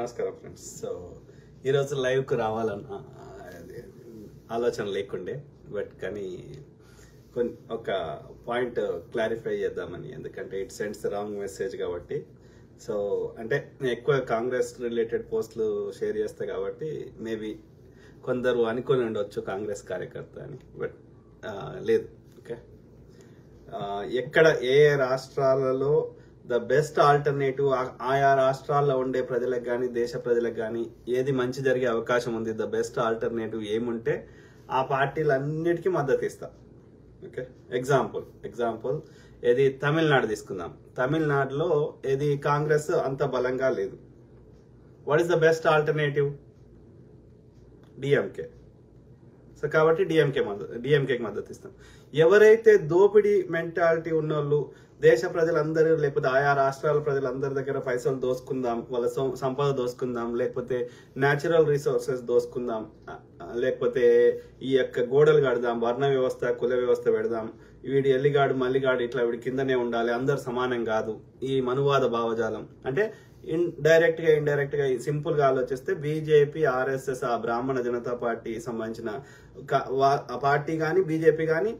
నమస్కారం friends. So ఈరోజు లైవ్కి రావాలన్న ఆలోచన లేకుండే, కానీ ఒక పాయింట్ క్లారిఫై చేద్దామని, ఎందుకంటే ఇట్ సెండ్స్ రాంగ్ మెసేజ్ కాబట్టి. సో అంటే నేను ఎక్కువ కాంగ్రెస్ రిలేటెడ్ పోస్టులు షేర్ చేస్తా కాబట్టి మేబీ కొందరు అనుకొని ఉండొచ్చు కాంగ్రెస్ కార్యకర్త అని, బట్ లేదు. ఓకే, ఎక్కడ ఏ రాష్ట్రాలలో ద బెస్ట్ ఆల్టర్నేటివ్ ఆయా రాష్ట్రాల్లో ఉండే ప్రజలకు కానీ దేశ ప్రజలకు కానీ ఏది మంచి జరిగే అవకాశం ఉంది, ద బెస్ట్ ఆల్టర్నేటివ్ ఏముంటే ఆ పార్టీలన్నిటికీ మద్దతు ఇస్తా. ఓకే, ఎగ్జాంపుల్ ఏది తమిళనాడు తీసుకుందాం. తమిళనాడులో ఏది కాంగ్రెస్ అంత బలంగా లేదు. What is the best alternative? DMK. So కాబట్టి డిఎంకేకి మద్దతు ఇస్తాం. ఎవరైతే దోపిడీ మెంటాలిటీ ఉన్నోళ్ళు, దేశ ప్రజలందరూ లేకపోతే ఆయా రాష్ట్రాల ప్రజలందరి దగ్గర పైసలు దోసుకుందాం, వాళ్ళ సంపద దోసుకుందాం, లేకపోతే న్యాచురల్ రిసోర్సెస్ దోసుకుందాం, లేకపోతే ఈ యొక్క గోడలు కడదాం, వర్ణ వ్యవస్థ కుల వ్యవస్థ పెడదాం, వీడి ఎల్లిగాడు మల్లిగాడు ఇట్లా వీడి కిందనే ఉండాలి, అందరు సమానం కాదు, ఈ మనువాద భావజాలం అంటే ఇండైరెక్ట్ గా సింపుల్ గా ఆలోచిస్తే బీజేపీ, ఆర్ఎస్ఎస్, ఆ బ్రాహ్మణ జనతా పార్టీ సంబంధించిన పార్టీ కానీ బీజేపీ కానీ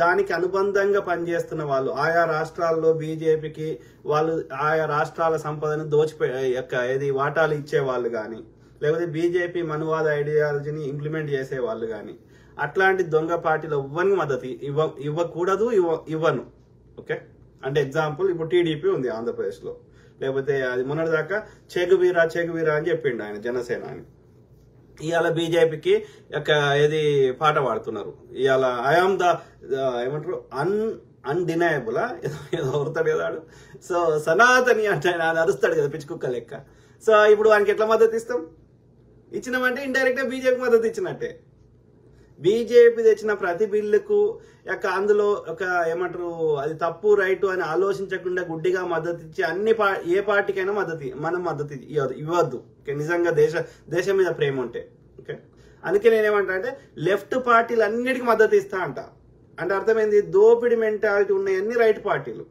దానికి అనుబంధంగా పనిచేస్తున్న వాళ్ళు ఆయా రాష్ట్రాల్లో బీజేపీకి వాళ్ళు ఆయా రాష్ట్రాల సంపదను ఏది వాటాలు ఇచ్చే వాళ్ళు కానీ, లేకపోతే బీజేపీ మనువాద ఐడియాలజీని ఇంప్లిమెంట్ చేసే వాళ్ళు కానీ, అట్లాంటి దొంగ పార్టీలు ఎవ్వరికి మద్దతు ఇవ్వకూడదు, ఇవ్వను. ఓకే, అంటే ఎగ్జాంపుల్ ఇప్పుడు టీడీపీ ఉంది ఆంధ్రప్రదేశ్ లో, లేకపోతే అది మొన్నటిదాకా చెగువీరా అని చెప్పిండు ఆయన జనసేన అని. ఇవాళ బీజేపీకి ఏది పాట పాడుతున్నారు. ఇవాళ ఐఆమ్ ఏమంటారు అన్డినయబుల్ ఏదో అవుతాడు కదా. సో సనాతని అంటే ఆయన అరుస్తాడు కదా పిచ్చి కుక్క లెక్క. సో ఇప్పుడు వానికి ఎట్లా మద్దతు ఇస్తాం? ఇచ్చినామంటే ఇండైరెక్ట్ గా బీజేపీ మద్దతు ఇచ్చినట్టే. బీజేపీ తెచ్చిన ప్రతి బిల్లుకు అందులో ఏమంటారు అది తప్పు రైట్ అని ఆలోచించకుండా గుడ్డిగా మద్దతు ఇచ్చి ఏ పార్టీకైనా మనం మద్దతు ఇవ్వద్దు. నిజంగా దేశం మీద ప్రేమ ఉంటే. ఓకే, అందుకే నేనేమంటా అంటే లెఫ్ట్ పార్టీలు అన్నిటికీ మద్దతు ఇస్తా అంటే అర్థమైంది. దోపిడీ మెంటాలిటీ ఉన్నాయన్ని రైట్ పార్టీలు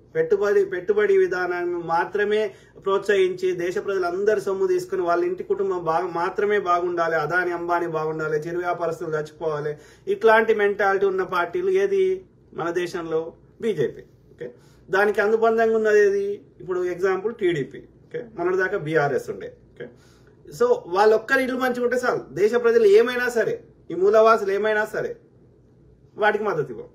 పెట్టుబడి విధానాన్ని మాత్రమే ప్రోత్సహించి దేశ ప్రజలందరి సొమ్ము తీసుకుని వాళ్ళ ఇంటి కుటుంబం మాత్రమే బాగుండాలి, అదాని అంబానీ బాగుండాలి, చిరు వ్యాపారస్తులు చచ్చిపోవాలి, ఇట్లాంటి మెంటాలిటీ ఉన్న పార్టీలు ఏది మన దేశంలో? బీజేపీ. ఓకే, దానికి అనుబంధంగా ఉన్నది ఏది? ఇప్పుడు ఎగ్జాంపుల్ టీడీపీ. ఓకే, మొన్నటిదాకా బీఆర్ఎస్ ఉండే. ఓకే, సో వాళ్ళొక్కరి ఇల్లు మంచిగా ఉంటే చాలు, దేశ ప్రజలు ఏమైనా సరే, ఈ మూలవాసులు ఏమైనా సరే వాటికి మద్దతు ఇవ్వం.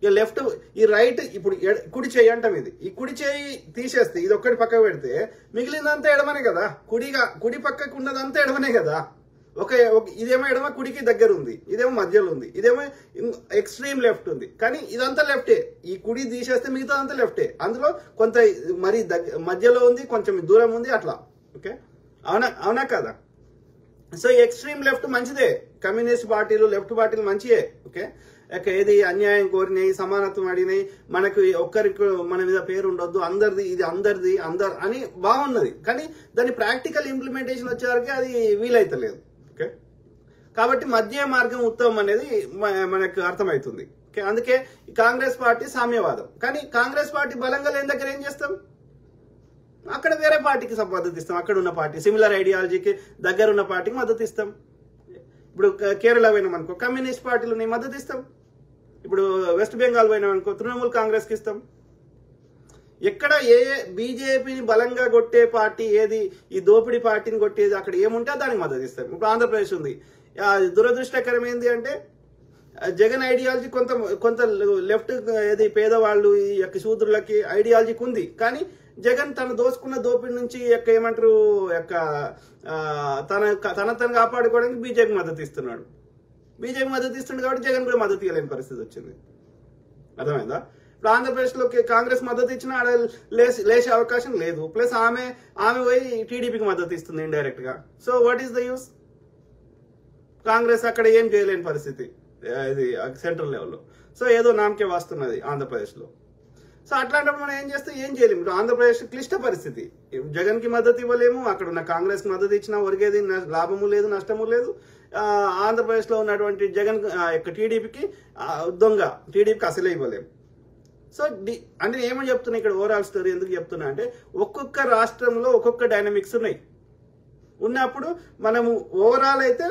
ఇక లెఫ్ట్ ఈ రైట్ ఇప్పుడు కుడి చేయి అంటాం. ఈ కుడి చేయి తీసేస్తే ఇది ఒక్కటి పక్కకు పెడితే మిగిలిందంతా ఎడమనే కదా. కుడి పక్కకు ఉన్నదంతా ఎడమనే కదా. ఇదేమో ఎడమ కుడికి దగ్గర ఉంది, ఇదేమో మధ్యలో ఉంది, ఇదేమో ఎక్స్ట్రీమ్ లెఫ్ట్ ఉంది. కానీ ఇదంతా లెఫ్టే. ఈ కుడి తీసేస్తే మిగతాదంతా లెఫ్టే. అందులో కొంత మరి మధ్యలో ఉంది, కొంచెం దూరం ఉంది, అట్లా. ఓకే, అవునా కదా? సో ఎక్స్ట్రీమ్ లెఫ్ట్ మంచిదే, కమ్యూనిస్ట్ పార్టీలు లెఫ్ట్ పార్టీలు మంచియే. ఓకే, ఏది అన్యాయం కోరినాయి, సమానత్వం అడిగినాయి, మనకు ఒక్కరికి మన మీద పేరు ఉండొద్దు, అందరిది ఇది అందరిది అని బాగున్నది. కానీ దాని ప్రాక్టికల్ ఇంప్లిమెంటేషన్ వచ్చేవరకు అది వీలైతలేదు. ఓకే, కాబట్టి మధ్య మార్గం ఉత్తమం అనేది మనకు అర్థమవుతుంది. ఓకే, అందుకే కాంగ్రెస్ పార్టీ సామ్యవాదం. కానీ కాంగ్రెస్ పార్టీ బలంగా లేని దగ్గర ఏం చేస్తాం? అక్కడ వేరే పార్టీకి మద్దతు ఇస్తాం. అక్కడ ఉన్న పార్టీ సిమిలర్ ఐడియాలజీకి దగ్గర ఉన్న పార్టీకి మద్దతు ఇస్తాం. ఇప్పుడు కేరళ పోయినామనుకో కమ్యూనిస్ట్ పార్టీలు మద్దతు ఇస్తాం. ఇప్పుడు వెస్ట్ బెంగాల్ పోయినామనుకో తృణమూల్ కాంగ్రెస్ కి ఇస్తాం. ఎక్కడ ఏ బీజేపీని బలంగా కొట్టే పార్టీ ఏది, ఈ దోపిడీ పార్టీని కొట్టేది అక్కడ ఏముంటే దానికి మద్దతు ఇస్తాం. ఇప్పుడు ఆంధ్రప్రదేశ్ ఉంది. దురదృష్టకరం ఏంది అంటే జగన్ ఐడియాలజీ కొంత లెఫ్ట్ ఏది పేదవాళ్ళు ఈ యొక్క శూద్రులకి ఐడియాలజీకి ఉంది. కానీ జగన్ తను దోసుకున్న దోపిడి నుంచి ఏమంటారు తను కాపాడుకోవడానికి బీజేపీ మద్దతు ఇస్తున్నాడు. బీజేపీ మద్దతు ఇస్తున్నాడు కాబట్టి జగన్ కూడా మద్దతు ఇవ్వలేని పరిస్థితి వచ్చింది. అర్థమైందా? ఇప్పుడు ఆంధ్రప్రదేశ్ లో కాంగ్రెస్ మద్దతు ఇచ్చినా ఆడ లేచే అవకాశం లేదు. ప్లస్ ఆమె పోయి టీడీపీకి మద్దతు ఇస్తుంది ఇండైరెక్ట్ గా. So what is the use? Congress అక్కడ ఏం చేయలేని పరిస్థితి ఇది సెంట్రల్ లెవెల్లో. సో ఏదో నామకే వస్తున్నది ఆంధ్రప్రదేశ్ లో. సో అట్లాంటప్పుడు మనం ఏం చేయలేము. ఇప్పుడు ఆంధ్రప్రదేశ్ క్లిష్ట పరిస్థితి. జగన్ కి మద్దతు ఇవ్వలేము, అక్కడ ఉన్న కాంగ్రెస్ కి మద్దతు ఇచ్చినా ఒరిగేది లాభము లేదు, నష్టము లేదు. ఆంధ్రప్రదేశ్ లో ఉన్నటువంటి జగన్ టీడీపీకి టీడీపీకి అసలే ఇవ్వలేము. సో అంటే ఏమని చెప్తున్నా ఇక్కడ ఓవరాల్ స్టోరీ ఎందుకు చెప్తున్నా అంటే ఒక్కొక్క రాష్ట్రంలో ఒక్కొక్క డైనమిక్స్ ఉన్నాయి. ఉన్నప్పుడు మనము ఓవరాల్ అయితే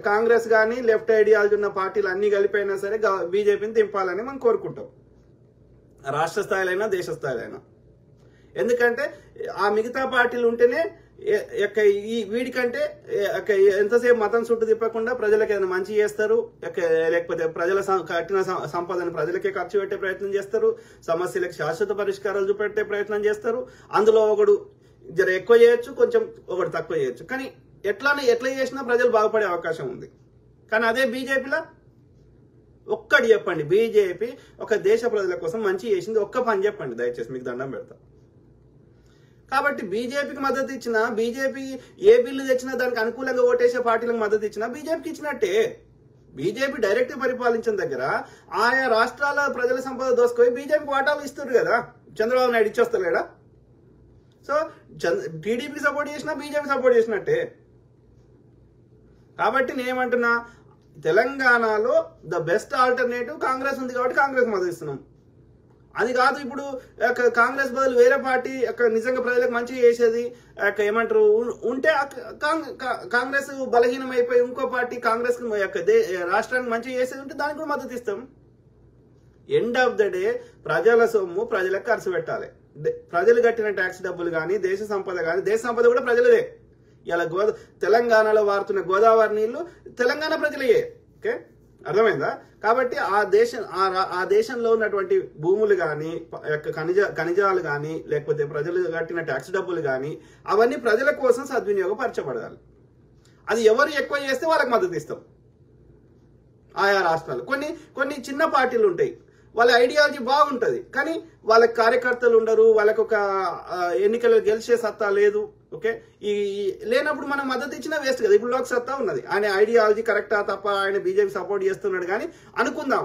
కాంగ్రెస్ కానీ లెఫ్ట్ ఐడియాలజీ ఉన్న పార్టీలు అన్ని కలిపైనా సరే బీజేపీని దింపాలని మనం కోరుకుంటాం, రాష్ట్ర స్థాయిలో అయినా దేశ స్థాయిలో అయినా. ఎందుకంటే ఆ మిగతా పార్టీలు ఉంటేనే ఈ వీడికంటే ఎంతసేపు మతం చుట్టూ తిప్పకుండా ప్రజలకు ఏదైనా మంచి చేస్తారు, లేకపోతే ప్రజల కట్టిన సంపదను ప్రజలకే ఖర్చు పెట్టే ప్రయత్నం చేస్తారు, సమస్యలకు శాశ్వత పరిష్కారాలు చూపెట్టే ప్రయత్నం చేస్తారు. అందులో ఒకడు జర ఎక్కువ చేయొచ్చు, కొంచెం ఒకటి తక్కువ చేయొచ్చు, కానీ ఎట్లా చేసినా ప్రజలు బాగుపడే అవకాశం ఉంది. కానీ అదే బీజేపీలో ఒక్కటి చెప్పండి, బీజేపీ ఒక దేశ ప్రజల కోసం మంచి చేసింది ఒక్క పని చెప్పండి దయచేసి, మీకు దండం పెడతా. కాబట్టి బీజేపీకి మద్దతు ఇచ్చినా, బీజేపీ ఏ బిల్లు తెచ్చినా దానికి అనుకూలంగా ఓటేసే పార్టీలకు మద్దతు ఇచ్చినా బీజేపీకి ఇచ్చినట్టే. బీజేపీ డైరెక్ట్ పరిపాలించిన దగ్గర ఆయా రాష్ట్రాల ప్రజల సంపద దోసుకొని బీజేపీకి వాటాలు ఇస్తారు కదా. చంద్రబాబు నాయుడు ఇచ్చొస్తలేడా? సో టీడీపీకి సపోర్ట్ చేసినా బీజేపీ సపోర్ట్ చేసినట్టే. కాబట్టి నేనేమంటున్నా, తెలంగాణలో ద బెస్ట్ ఆల్టర్నేటివ్ కాంగ్రెస్ ఉంది కాబట్టి కాంగ్రెస్ మద్దతు ఇస్తున్నాం. అది కాదు ఇప్పుడు కాంగ్రెస్ బదులు వేరే పార్టీ నిజంగా ప్రజలకు మంచి చేసేది ఏమంటారు ఉంటే కాంగ్రెస్ బలహీనం అయిపోయి ఇంకో పార్టీ కాంగ్రెస్ రాష్ట్రానికి మంచి చేసేది ఉంటే దానికి కూడా మద్దతు ఇస్తాం. ఎండ్ ఆఫ్ ద డే ప్రజల సొమ్ము ప్రజలకు ఖర్చు పెట్టాలి. ప్రజలు కట్టిన ట్యాక్స్ డబ్బులు కానీ దేశ సంపద కానీ, దేశ సంపద కూడా ప్రజలదే. ఇలా తెలంగాణలో వారుతున్న గోదావరి నీళ్లు తెలంగాణ ప్రజలయే. ఓకే, అర్థమైందా? కాబట్టి ఆ దేశంలో ఉన్నటువంటి భూములు కానీ, ఖనిజాలు కానీ, లేకపోతే ప్రజలు కట్టిన ట్యాక్స్ డబ్బులు కానీ అవన్నీ ప్రజల కోసం సద్వినియోగపరచబడాలి. అది ఎవరు ఎక్కువ చేస్తే వాళ్ళకి మద్దతు ఇస్తాం. ఆయా రాష్ట్రాలు కొన్ని చిన్న పార్టీలు ఉంటాయి, వాళ్ళ ఐడియాలజీ బాగుంటుంది కానీ వాళ్ళకి కార్యకర్తలు ఉండరు, వాళ్ళకు ఒక ఎన్నికలు గెలిచే సత్తా లేదు. ఓకే, ఈ లేనప్పుడు మనం మద్దతు ఇచ్చినా వేస్ట్ కదా. ఇప్పుడు లోక్ సత్తా ఉన్నది, ఆయన ఐడియాలజీ కరెక్టా తప్ప ఆయన బీజేపీ సపోర్ట్ చేస్తున్నాడు కానీ అనుకుందాం,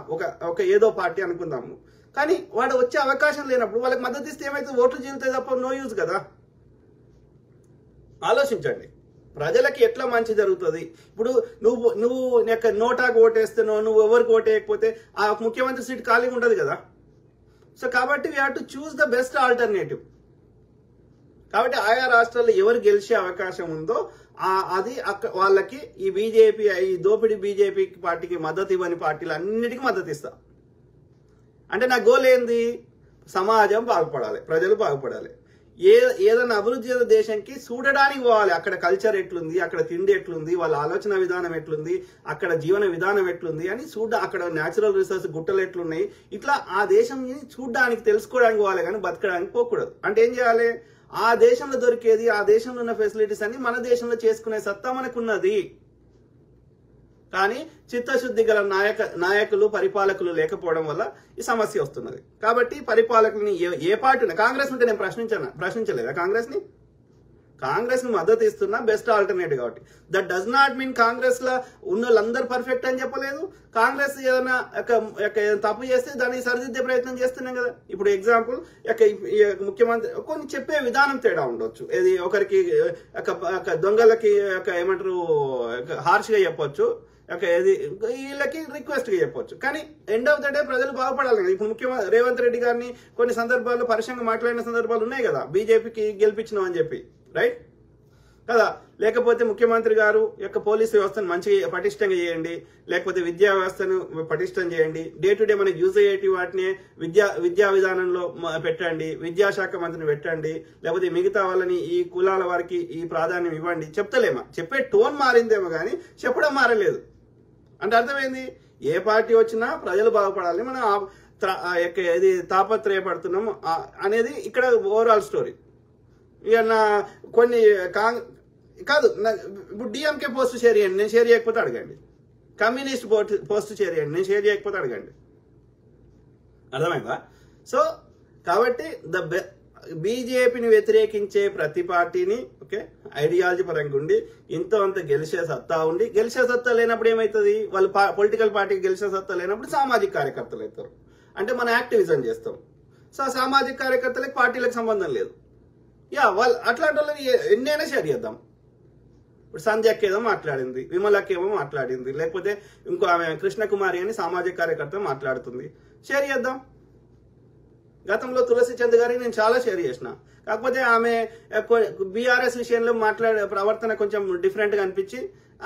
ఒక ఏదో పార్టీ అనుకుందాము, కానీ వాడు వచ్చే అవకాశం లేనప్పుడు వాళ్ళకి మద్దతు ఇస్తే ఏమైతే ఓట్లు చీలుతాయి తప్ప నో యూజ్ కదా. ఆలోచించండి, ప్రజలకి ఎట్లా మంచి జరుగుతుంది. ఇప్పుడు నువ్వు నోటాకు ఓటేస్తున్నావు, నువ్వు ఎవరికి ఓటేయకపోతే ఆ ముఖ్యమంత్రి సీట్ ఖాళీగా ఉండదు కదా. సో కాబట్టి we have to choose the best alternative. కాబట్టి ఆయా రాష్ట్రాల్లో ఎవరు గెలిచే అవకాశం ఉందో అది వాళ్ళకి ఈ బీజేపీ, ఈ దోపిడీ బీజేపీ పార్టీకి మద్దతు ఇవ్వని పార్టీలు అన్నిటికీ మద్దతు ఇస్తా. అంటే నా గోల్ ఏంది? సమాజం బాగుపడాలి, ప్రజలు బాగుపడాలి. ఏదైనా అభివృద్ధి చెందిన దేశంకి చూడడానికి పోవాలి. అక్కడ కల్చర్ ఎట్లుంది, అక్కడ తిండి ఎట్లుంది, వాళ్ళ ఆలోచన విధానం ఎట్లుంది, అక్కడ జీవన విధానం ఎట్లుంది అని అక్కడ న్యాచురల్ రిసోర్స్ గుట్టలు ఎట్లున్నాయి, ఇట్లా ఆ దేశం చూడడానికి తెలుసుకోవడానికి పోవాలి కానీ బతకడానికి పోకూడదు. అంటే ఏం చేయాలి? ఆ దేశంలో దొరికేది, ఆ దేశంలో ఉన్న ఫెసిలిటీస్ అన్ని మన దేశంలో చేసుకునే సత్తా మనకున్నది. కానీ చిత్తశుద్ధి గల నాయకులు పరిపాలకులు లేకపోవడం వల్ల ఈ సమస్య వస్తున్నది. కాబట్టి పరిపాలకుల్ని ఏ పార్టీ, కాంగ్రెస్ ఉంటే నేను ప్రశ్నించలేదా? కాంగ్రెస్ ని మద్దతు ఇస్తున్నా, బెస్ట్ ఆల్టర్నేటివ్ కాబట్టి. That does not mean Congress లో ఉన్న వాళ్ళందరూ పర్ఫెక్ట్ అని చెప్పలేదు. కాంగ్రెస్ ఏదైనా తప్పు చేస్తే దాన్ని సరిదిద్దే ప్రయత్నం చేస్తున్నాం కదా. ఇప్పుడు ఎగ్జాంపుల్ ముఖ్యమంత్రి కొన్ని చెప్పే విధానం తేడా ఉండొచ్చు. ఇది ఒకరికి దొంగలకి ఏమంటారు హార్ష్ గా చెప్పొచ్చు, వీళ్ళకి రిక్వెస్ట్ గా చెప్పొచ్చు. కానీ ఎండ్ ఆఫ్ ద డే ప్రజలు బాగుపడాలి కదా. ఇప్పుడు ముఖ్యమంత్రి రేవంత్ రెడ్డి గారిని కొన్ని సందర్భాల్లో పరుషంగా మాట్లాడిన సందర్భాలు ఉన్నాయి కదా, బీజేపీకి గెలిపించినాం అని చెప్పి, రైట్ కదా. లేకపోతే ముఖ్యమంత్రి గారు పోలీస్ వ్యవస్థను మంచిగా పటిష్టంగా చేయండి, లేకపోతే విద్యా వ్యవస్థను పటిష్టం చేయండి, డే టు డే మనకి యూజ్ అయ్యేటి వాటిని విద్యా విధానంలో పెట్టండి, విద్యాశాఖ మంత్రిని పెట్టండి, లేకపోతే మిగతా వాళ్ళని ఈ కులాల వారికి ఈ ప్రాధాన్యం ఇవ్వండి. చెప్తలేమా? చెప్పే టోన్ మారిందేమో కానీ చెప్పడం మారలేదు. అంటే అర్థమైంది, ఏ పార్టీ వచ్చినా ప్రజలు బాగుపడాలి, మనం ఇది తాపత్రయపడుతున్నాం అనేది ఇక్కడ ఓవరాల్ స్టోరీ. ఇక కొన్ని కాదు, ఇప్పుడు డిఎంకే పోస్ట్ షేర్ చేయండి, నేను షేర్ చేయకపోతే అడగండి. కమ్యూనిస్ట్ పోస్ట్ షేర్ చేయండి, నేను షేర్ చేయకపోతే అడగండి. అర్థమైందా? సో కాబట్టి బీజేపీని వ్యతిరేకించే ప్రతి పార్టీని ఐడియాలజీ పరంగా ఉండి ఇంతో అంత గెలిచే సత్తా ఉండి, గెలిచే సత్తా లేనప్పుడు ఏమవుతుంది? వాళ్ళు పొలిటికల్ పార్టీకి గెలిచే సత్తా లేనప్పుడు సామాజిక కార్యకర్తలు అవుతారు. అంటే మనం యాక్టివిజం చేస్తాం. సో సామాజిక కార్యకర్తలకు పార్టీలకు సంబంధం లేదు. వాళ్ళు అట్లాంటి వాళ్ళని ఎన్నైనా షేర్ చేద్దాం. ఇప్పుడు సంధ్యకి ఏదో మాట్లాడింది, విమలకి ఏమో మాట్లాడింది, లేకపోతే ఇంకో ఆమె కృష్ణకుమారి అని సామాజిక కార్యకర్త మాట్లాడుతుంది, షేర్ చేద్దాం. గతంలో తులసి చంద్ గారికి నేను చాలా షేర్ చేసిన. కాకపోతే ఆమె బీఆర్ఎస్ విషయంలో మాట్లాడే ప్రవర్తన కొంచెం డిఫరెంట్ గా అనిపించి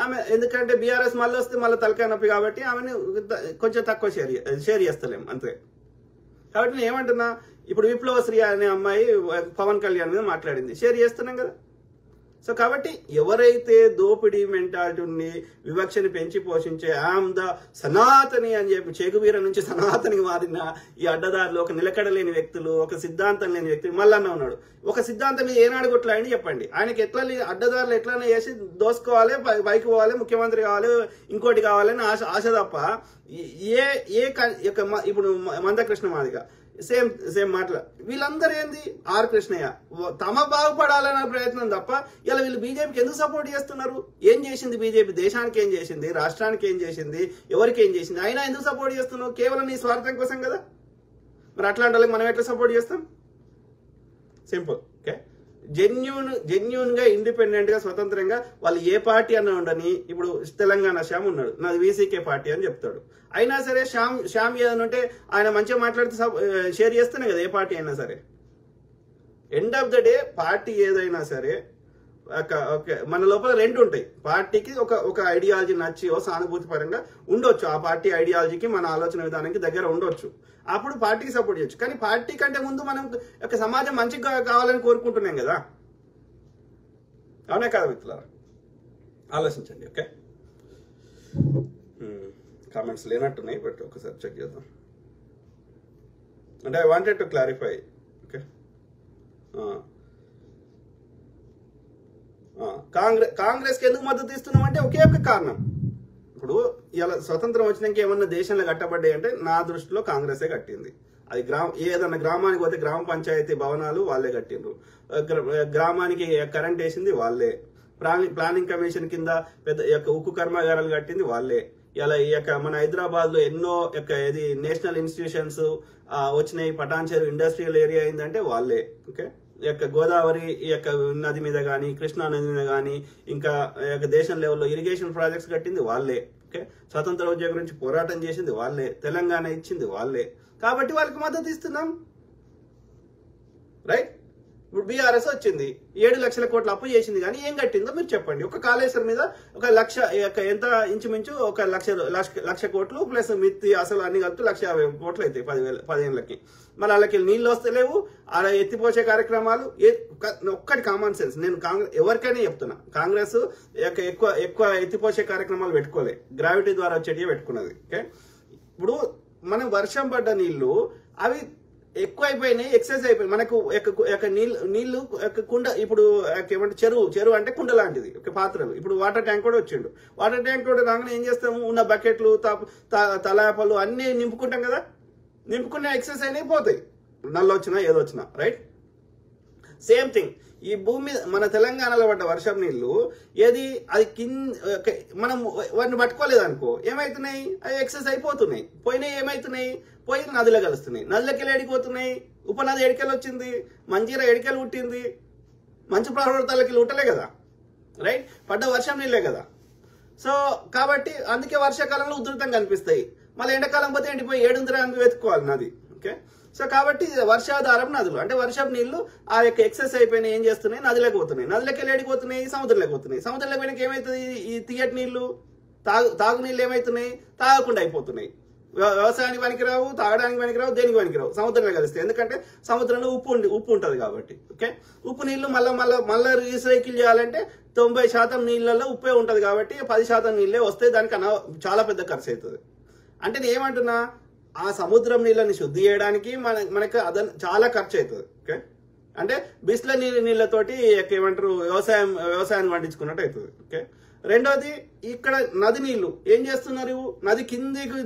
ఆమె, ఎందుకంటే బీఆర్ఎస్ మళ్ళీ వస్తే మళ్ళీ తలకాయ నొప్పి కాబట్టి ఆమెను కొంచెం తక్కువ షేర్ చేస్తలేం అంతే. కాబట్టి నేను ఏమంటున్నా, ఇప్పుడు విప్లవశ్రీ అనే అమ్మాయి పవన్ కళ్యాణ్ మీద మాట్లాడింది, షేర్ చేస్తున్నాం కదా. సో కాబట్టి ఎవరైతే దోపిడీ మెంటాలిటీ ఉండి వివక్షని పెంచి పోషించే ఆమ్ ద సనాతని అని చెప్పి చెగువీర నుంచి సనాతనికి మారిన ఈ అడ్డదారులు, ఒక నిలకడలేని వ్యక్తులు, ఒక సిద్ధాంతం లేని వ్యక్తులు మళ్ళీ ఉన్నాడు. ఒక సిద్ధాంతం మీద ఏనాడు కొట్లాయని చెప్పండి. ఆయనకి ఎట్లా అడ్డదారులు ఎట్లనే చేసి దోసుకోవాలి, పైకి పోవాలి, ముఖ్యమంత్రి కావాలి, ఇంకోటి కావాలని ఆశ తప్ప ఇప్పుడు మందకృష్ణ మాదిగ సేమ్ మాటల వీళ్ళందరూ ఏంది ఆర్ కృష్ణయ్య తమ బాగుపడాలన్న ప్రయత్నం తప్ప ఇలా వీళ్ళు బీజేపీకి ఎందుకు సపోర్ట్ చేస్తున్నారు? ఏం చేసింది బీజేపీ? దేశానికి ఏం చేసింది? రాష్ట్రానికి ఏం చేసింది? ఎవరికి ఏం చేసింది? అయినా ఎందుకు సపోర్ట్ చేస్తున్నావు? కేవలం నీ స్వార్థం కోసం కదా. మరి అట్లాంటి వాళ్ళకి మనం ఎట్లా సపోర్ట్ చేస్తాం? సింపుల్. ఓకే, జెన్యూన్ గా ఇండిపెండెంట్ గా స్వతంత్రంగా వాళ్ళు ఏ పార్టీ అన్న ఉండని, ఇప్పుడు తెలంగాణ శ్యామ్ ఉన్నాడు, నాది వీసీకే పార్టీ అని చెప్తాడు. అయినా సరే శ్యామ్ ఏదైనా ఉంటే ఆయన మంచిగా మాట్లాడితే షేర్ చేస్తేనే కదా ఏ పార్టీ అయినా సరే. End of the day party ఏదైనా సరే మన లోపల రెండు ఉంటాయి. పార్టీకి ఒక ఐడియాలజీ నచ్చి సానుభూతి పరంగా ఉండొచ్చు, ఆ పార్టీ ఐడియాలజీకి మన ఆలోచన విధానానికి దగ్గర ఉండొచ్చు, అప్పుడు పార్టీకి సపోర్ట్ చేయొచ్చు. కానీ పార్టీ కంటే ముందు మనం ఒక సమాజం మంచిగా కావాలని కోరుకుంటున్నాం కదా, అవునా కదా మిత్రులారా? ఆలోచించండి. ఓకే, కామెంట్స్ లేనట్టున్నాయి, బట్ ఒకసారి చెక్ చేద్దాం. అంటే I wanted to clarify. Okay, కాంగ్రెస్కి ఎందుకు మద్దతు ఇస్తున్నాం అంటే ఒకే ఒక కారణం. ఇప్పుడు ఇలా స్వతంత్రం వచ్చినాక ఏమన్నా దేశంలో కట్టబడ్డాయి అంటే నా దృష్టిలో కాంగ్రెసే కట్టింది. అది ఏదన్నా గ్రామానికి పోతే గ్రామ పంచాయతీ భవనాలు వాళ్ళే కట్టిండ్రు, గ్రామానికి కరెంట్ వేసింది వాళ్ళే, ప్లానింగ్ కమిషన్ కింద పెద్ద ఉక్కు కర్మాగారాలు కట్టింది వాళ్ళే. ఇలా ఈ మన హైదరాబాద్ లో ఎన్నో నేషనల్ ఇన్స్టిట్యూషన్స్ వచ్చినాయి, పటాన్చెరు ఇండస్ట్రియల్ ఏరియా అయిందంటే వాళ్ళే. ఓకే, గోదావరి నది మీద కానీ, కృష్ణా నది మీద కానీ, ఇంకా దేశం లెవెల్లో ఇరిగేషన్ ప్రాజెక్ట్స్ కట్టింది వాళ్ళే. ఓకే, స్వతంత్ర ఉద్యోగం గురించి పోరాటం చేసింది వాళ్ళే, తెలంగాణ ఇచ్చింది వాళ్ళే. కాబట్టి వాళ్ళకి మద్దతు ఇస్తున్నాం, రైట్? ఇప్పుడు బీఆర్ఎస్ వచ్చింది, 7 లక్షల కోట్ల అప్పు చేసింది, కానీ ఏం కట్టిందో మీరు చెప్పండి. ఒక కాళేశ్వరం మీద 1 లక్ష, ఎంత ఇంచుమించు 1 లక్ష కోట్లు ప్లస్ మిత్తి అసలు అన్ని కలిపి 150 కోట్లు అవుతాయి 15 మరి వాళ్ళకి నీళ్ళు వస్తలేవు, అలా ఎత్తిపోసే కార్యక్రమాలు. ఒక్కటి కామన్ సెన్స్, నేను ఎవరికైనా చెప్తున్నా, కాంగ్రెస్ ఎక్కువ ఎత్తిపోసే కార్యక్రమాలు పెట్టుకోలే, గ్రావిటీ ద్వారా వచ్చేటివి పెట్టుకున్నది. ఓకే, ఇప్పుడు మనం వర్షం పడ్డ నీళ్లు అవి ఎక్కువ అయిపోయినాయి, ఎక్సెస్ అయిపోయి మనకు నీళ్లు కుండ, ఇప్పుడు ఏమంటే చెరువు అంటే కుండ లాంటిది, పాత్రలు. ఇప్పుడు వాటర్ ట్యాంక్ కూడా వచ్చిండు, వాటర్ ట్యాంక్ కూడా రాగానే ఏం చేస్తాము, ఉన్న బకెట్లు తలాపలు అన్ని నింపుకుంటాం కదా, నింపుకునే ఎక్సెస్ అయినాయి పోతాయి, నల్ల వచ్చినా ఏదో వచ్చినా, రైట్? సేమ్ థింగ్ ఈ భూమి మీద మన తెలంగాణలో పడ్డ వర్షం నీళ్లు అది మనం వాటిని పట్టుకోలేదు అనుకో, ఏమైతున్నాయి, అవి ఎక్సెస్ అయిపోతున్నాయి, పోయినాయి, ఏమైతున్నాయి, పోయి నదిలో కలుస్తున్నాయి, నదిలోకి వెళ్ళి ఎడిపోతున్నాయి. ఉపనది ఎడికెళ్ళి వచ్చింది, మంజీరా ఎడికెళ్ళి పుట్టింది, మంచు పర్వతాలకి ఉట్టలే కదా, రైట్? పడ్డ వర్షం నీళ్ళే కదా. సో కాబట్టి అందుకే వర్షాకాలంలో ఉధృతంగా కనిపిస్తాయి, మళ్ళీ ఎండాకాలం పోతే ఎండిపోయి ఏడుందిరా అని వెతుక్కోవాలి నది. ఓకే, సో కాబట్టి వర్షాధారం నదులు అంటే వర్షపు నీళ్లు ఆ ఎక్సెస్ అయిపోయినాయి, ఏం చేస్తున్నాయి, నదిలోకి పోతున్నాయి, నదిలోకి వెళ్ళి ఎడిపోతున్నాయి, సముద్రంలోకి పోతున్నాయి, సముద్రంలోకి పోయినాక ఏమవుతుంది, ఈ తీయటి నీళ్లు తాగునీళ్ళు ఏమవుతున్నాయి, తాగకుండా అయిపోతున్నాయి, వ్యవసాయానికి పనికిరావు, తాగడానికి పనికిరావు, దేనికి పనికిరావు, సముద్రంలో కలిస్తాయి. ఎందుకంటే సముద్రంలో ఉప్పు ఉంటుంది కాబట్టి. ఓకే, ఉప్పు నీళ్లు మళ్ళీ రీసైకిల్ చేయాలంటే 90% నీళ్ళల్లో ఉప్పే ఉంటుంది కాబట్టి 10% నీళ్ళే వస్తాయి, దానికి చాలా పెద్ద ఖర్చు అవుతుంది. అంటే నేను ఏమంటున్నా, ఆ సముద్రం నీళ్ళని శుద్ధి చేయడానికి మనకు చాలా ఖర్చు అవుతుంది. ఓకే, అంటే బిస్ల నీళ్ళతోటి ఏమంటారు వ్యవసాయాన్ని పండించుకున్నట్టు అవుతుంది. ఓకే, రెండోది ఇక్కడ నది నీళ్లు ఏం చేస్తున్నారు, నది కిందికి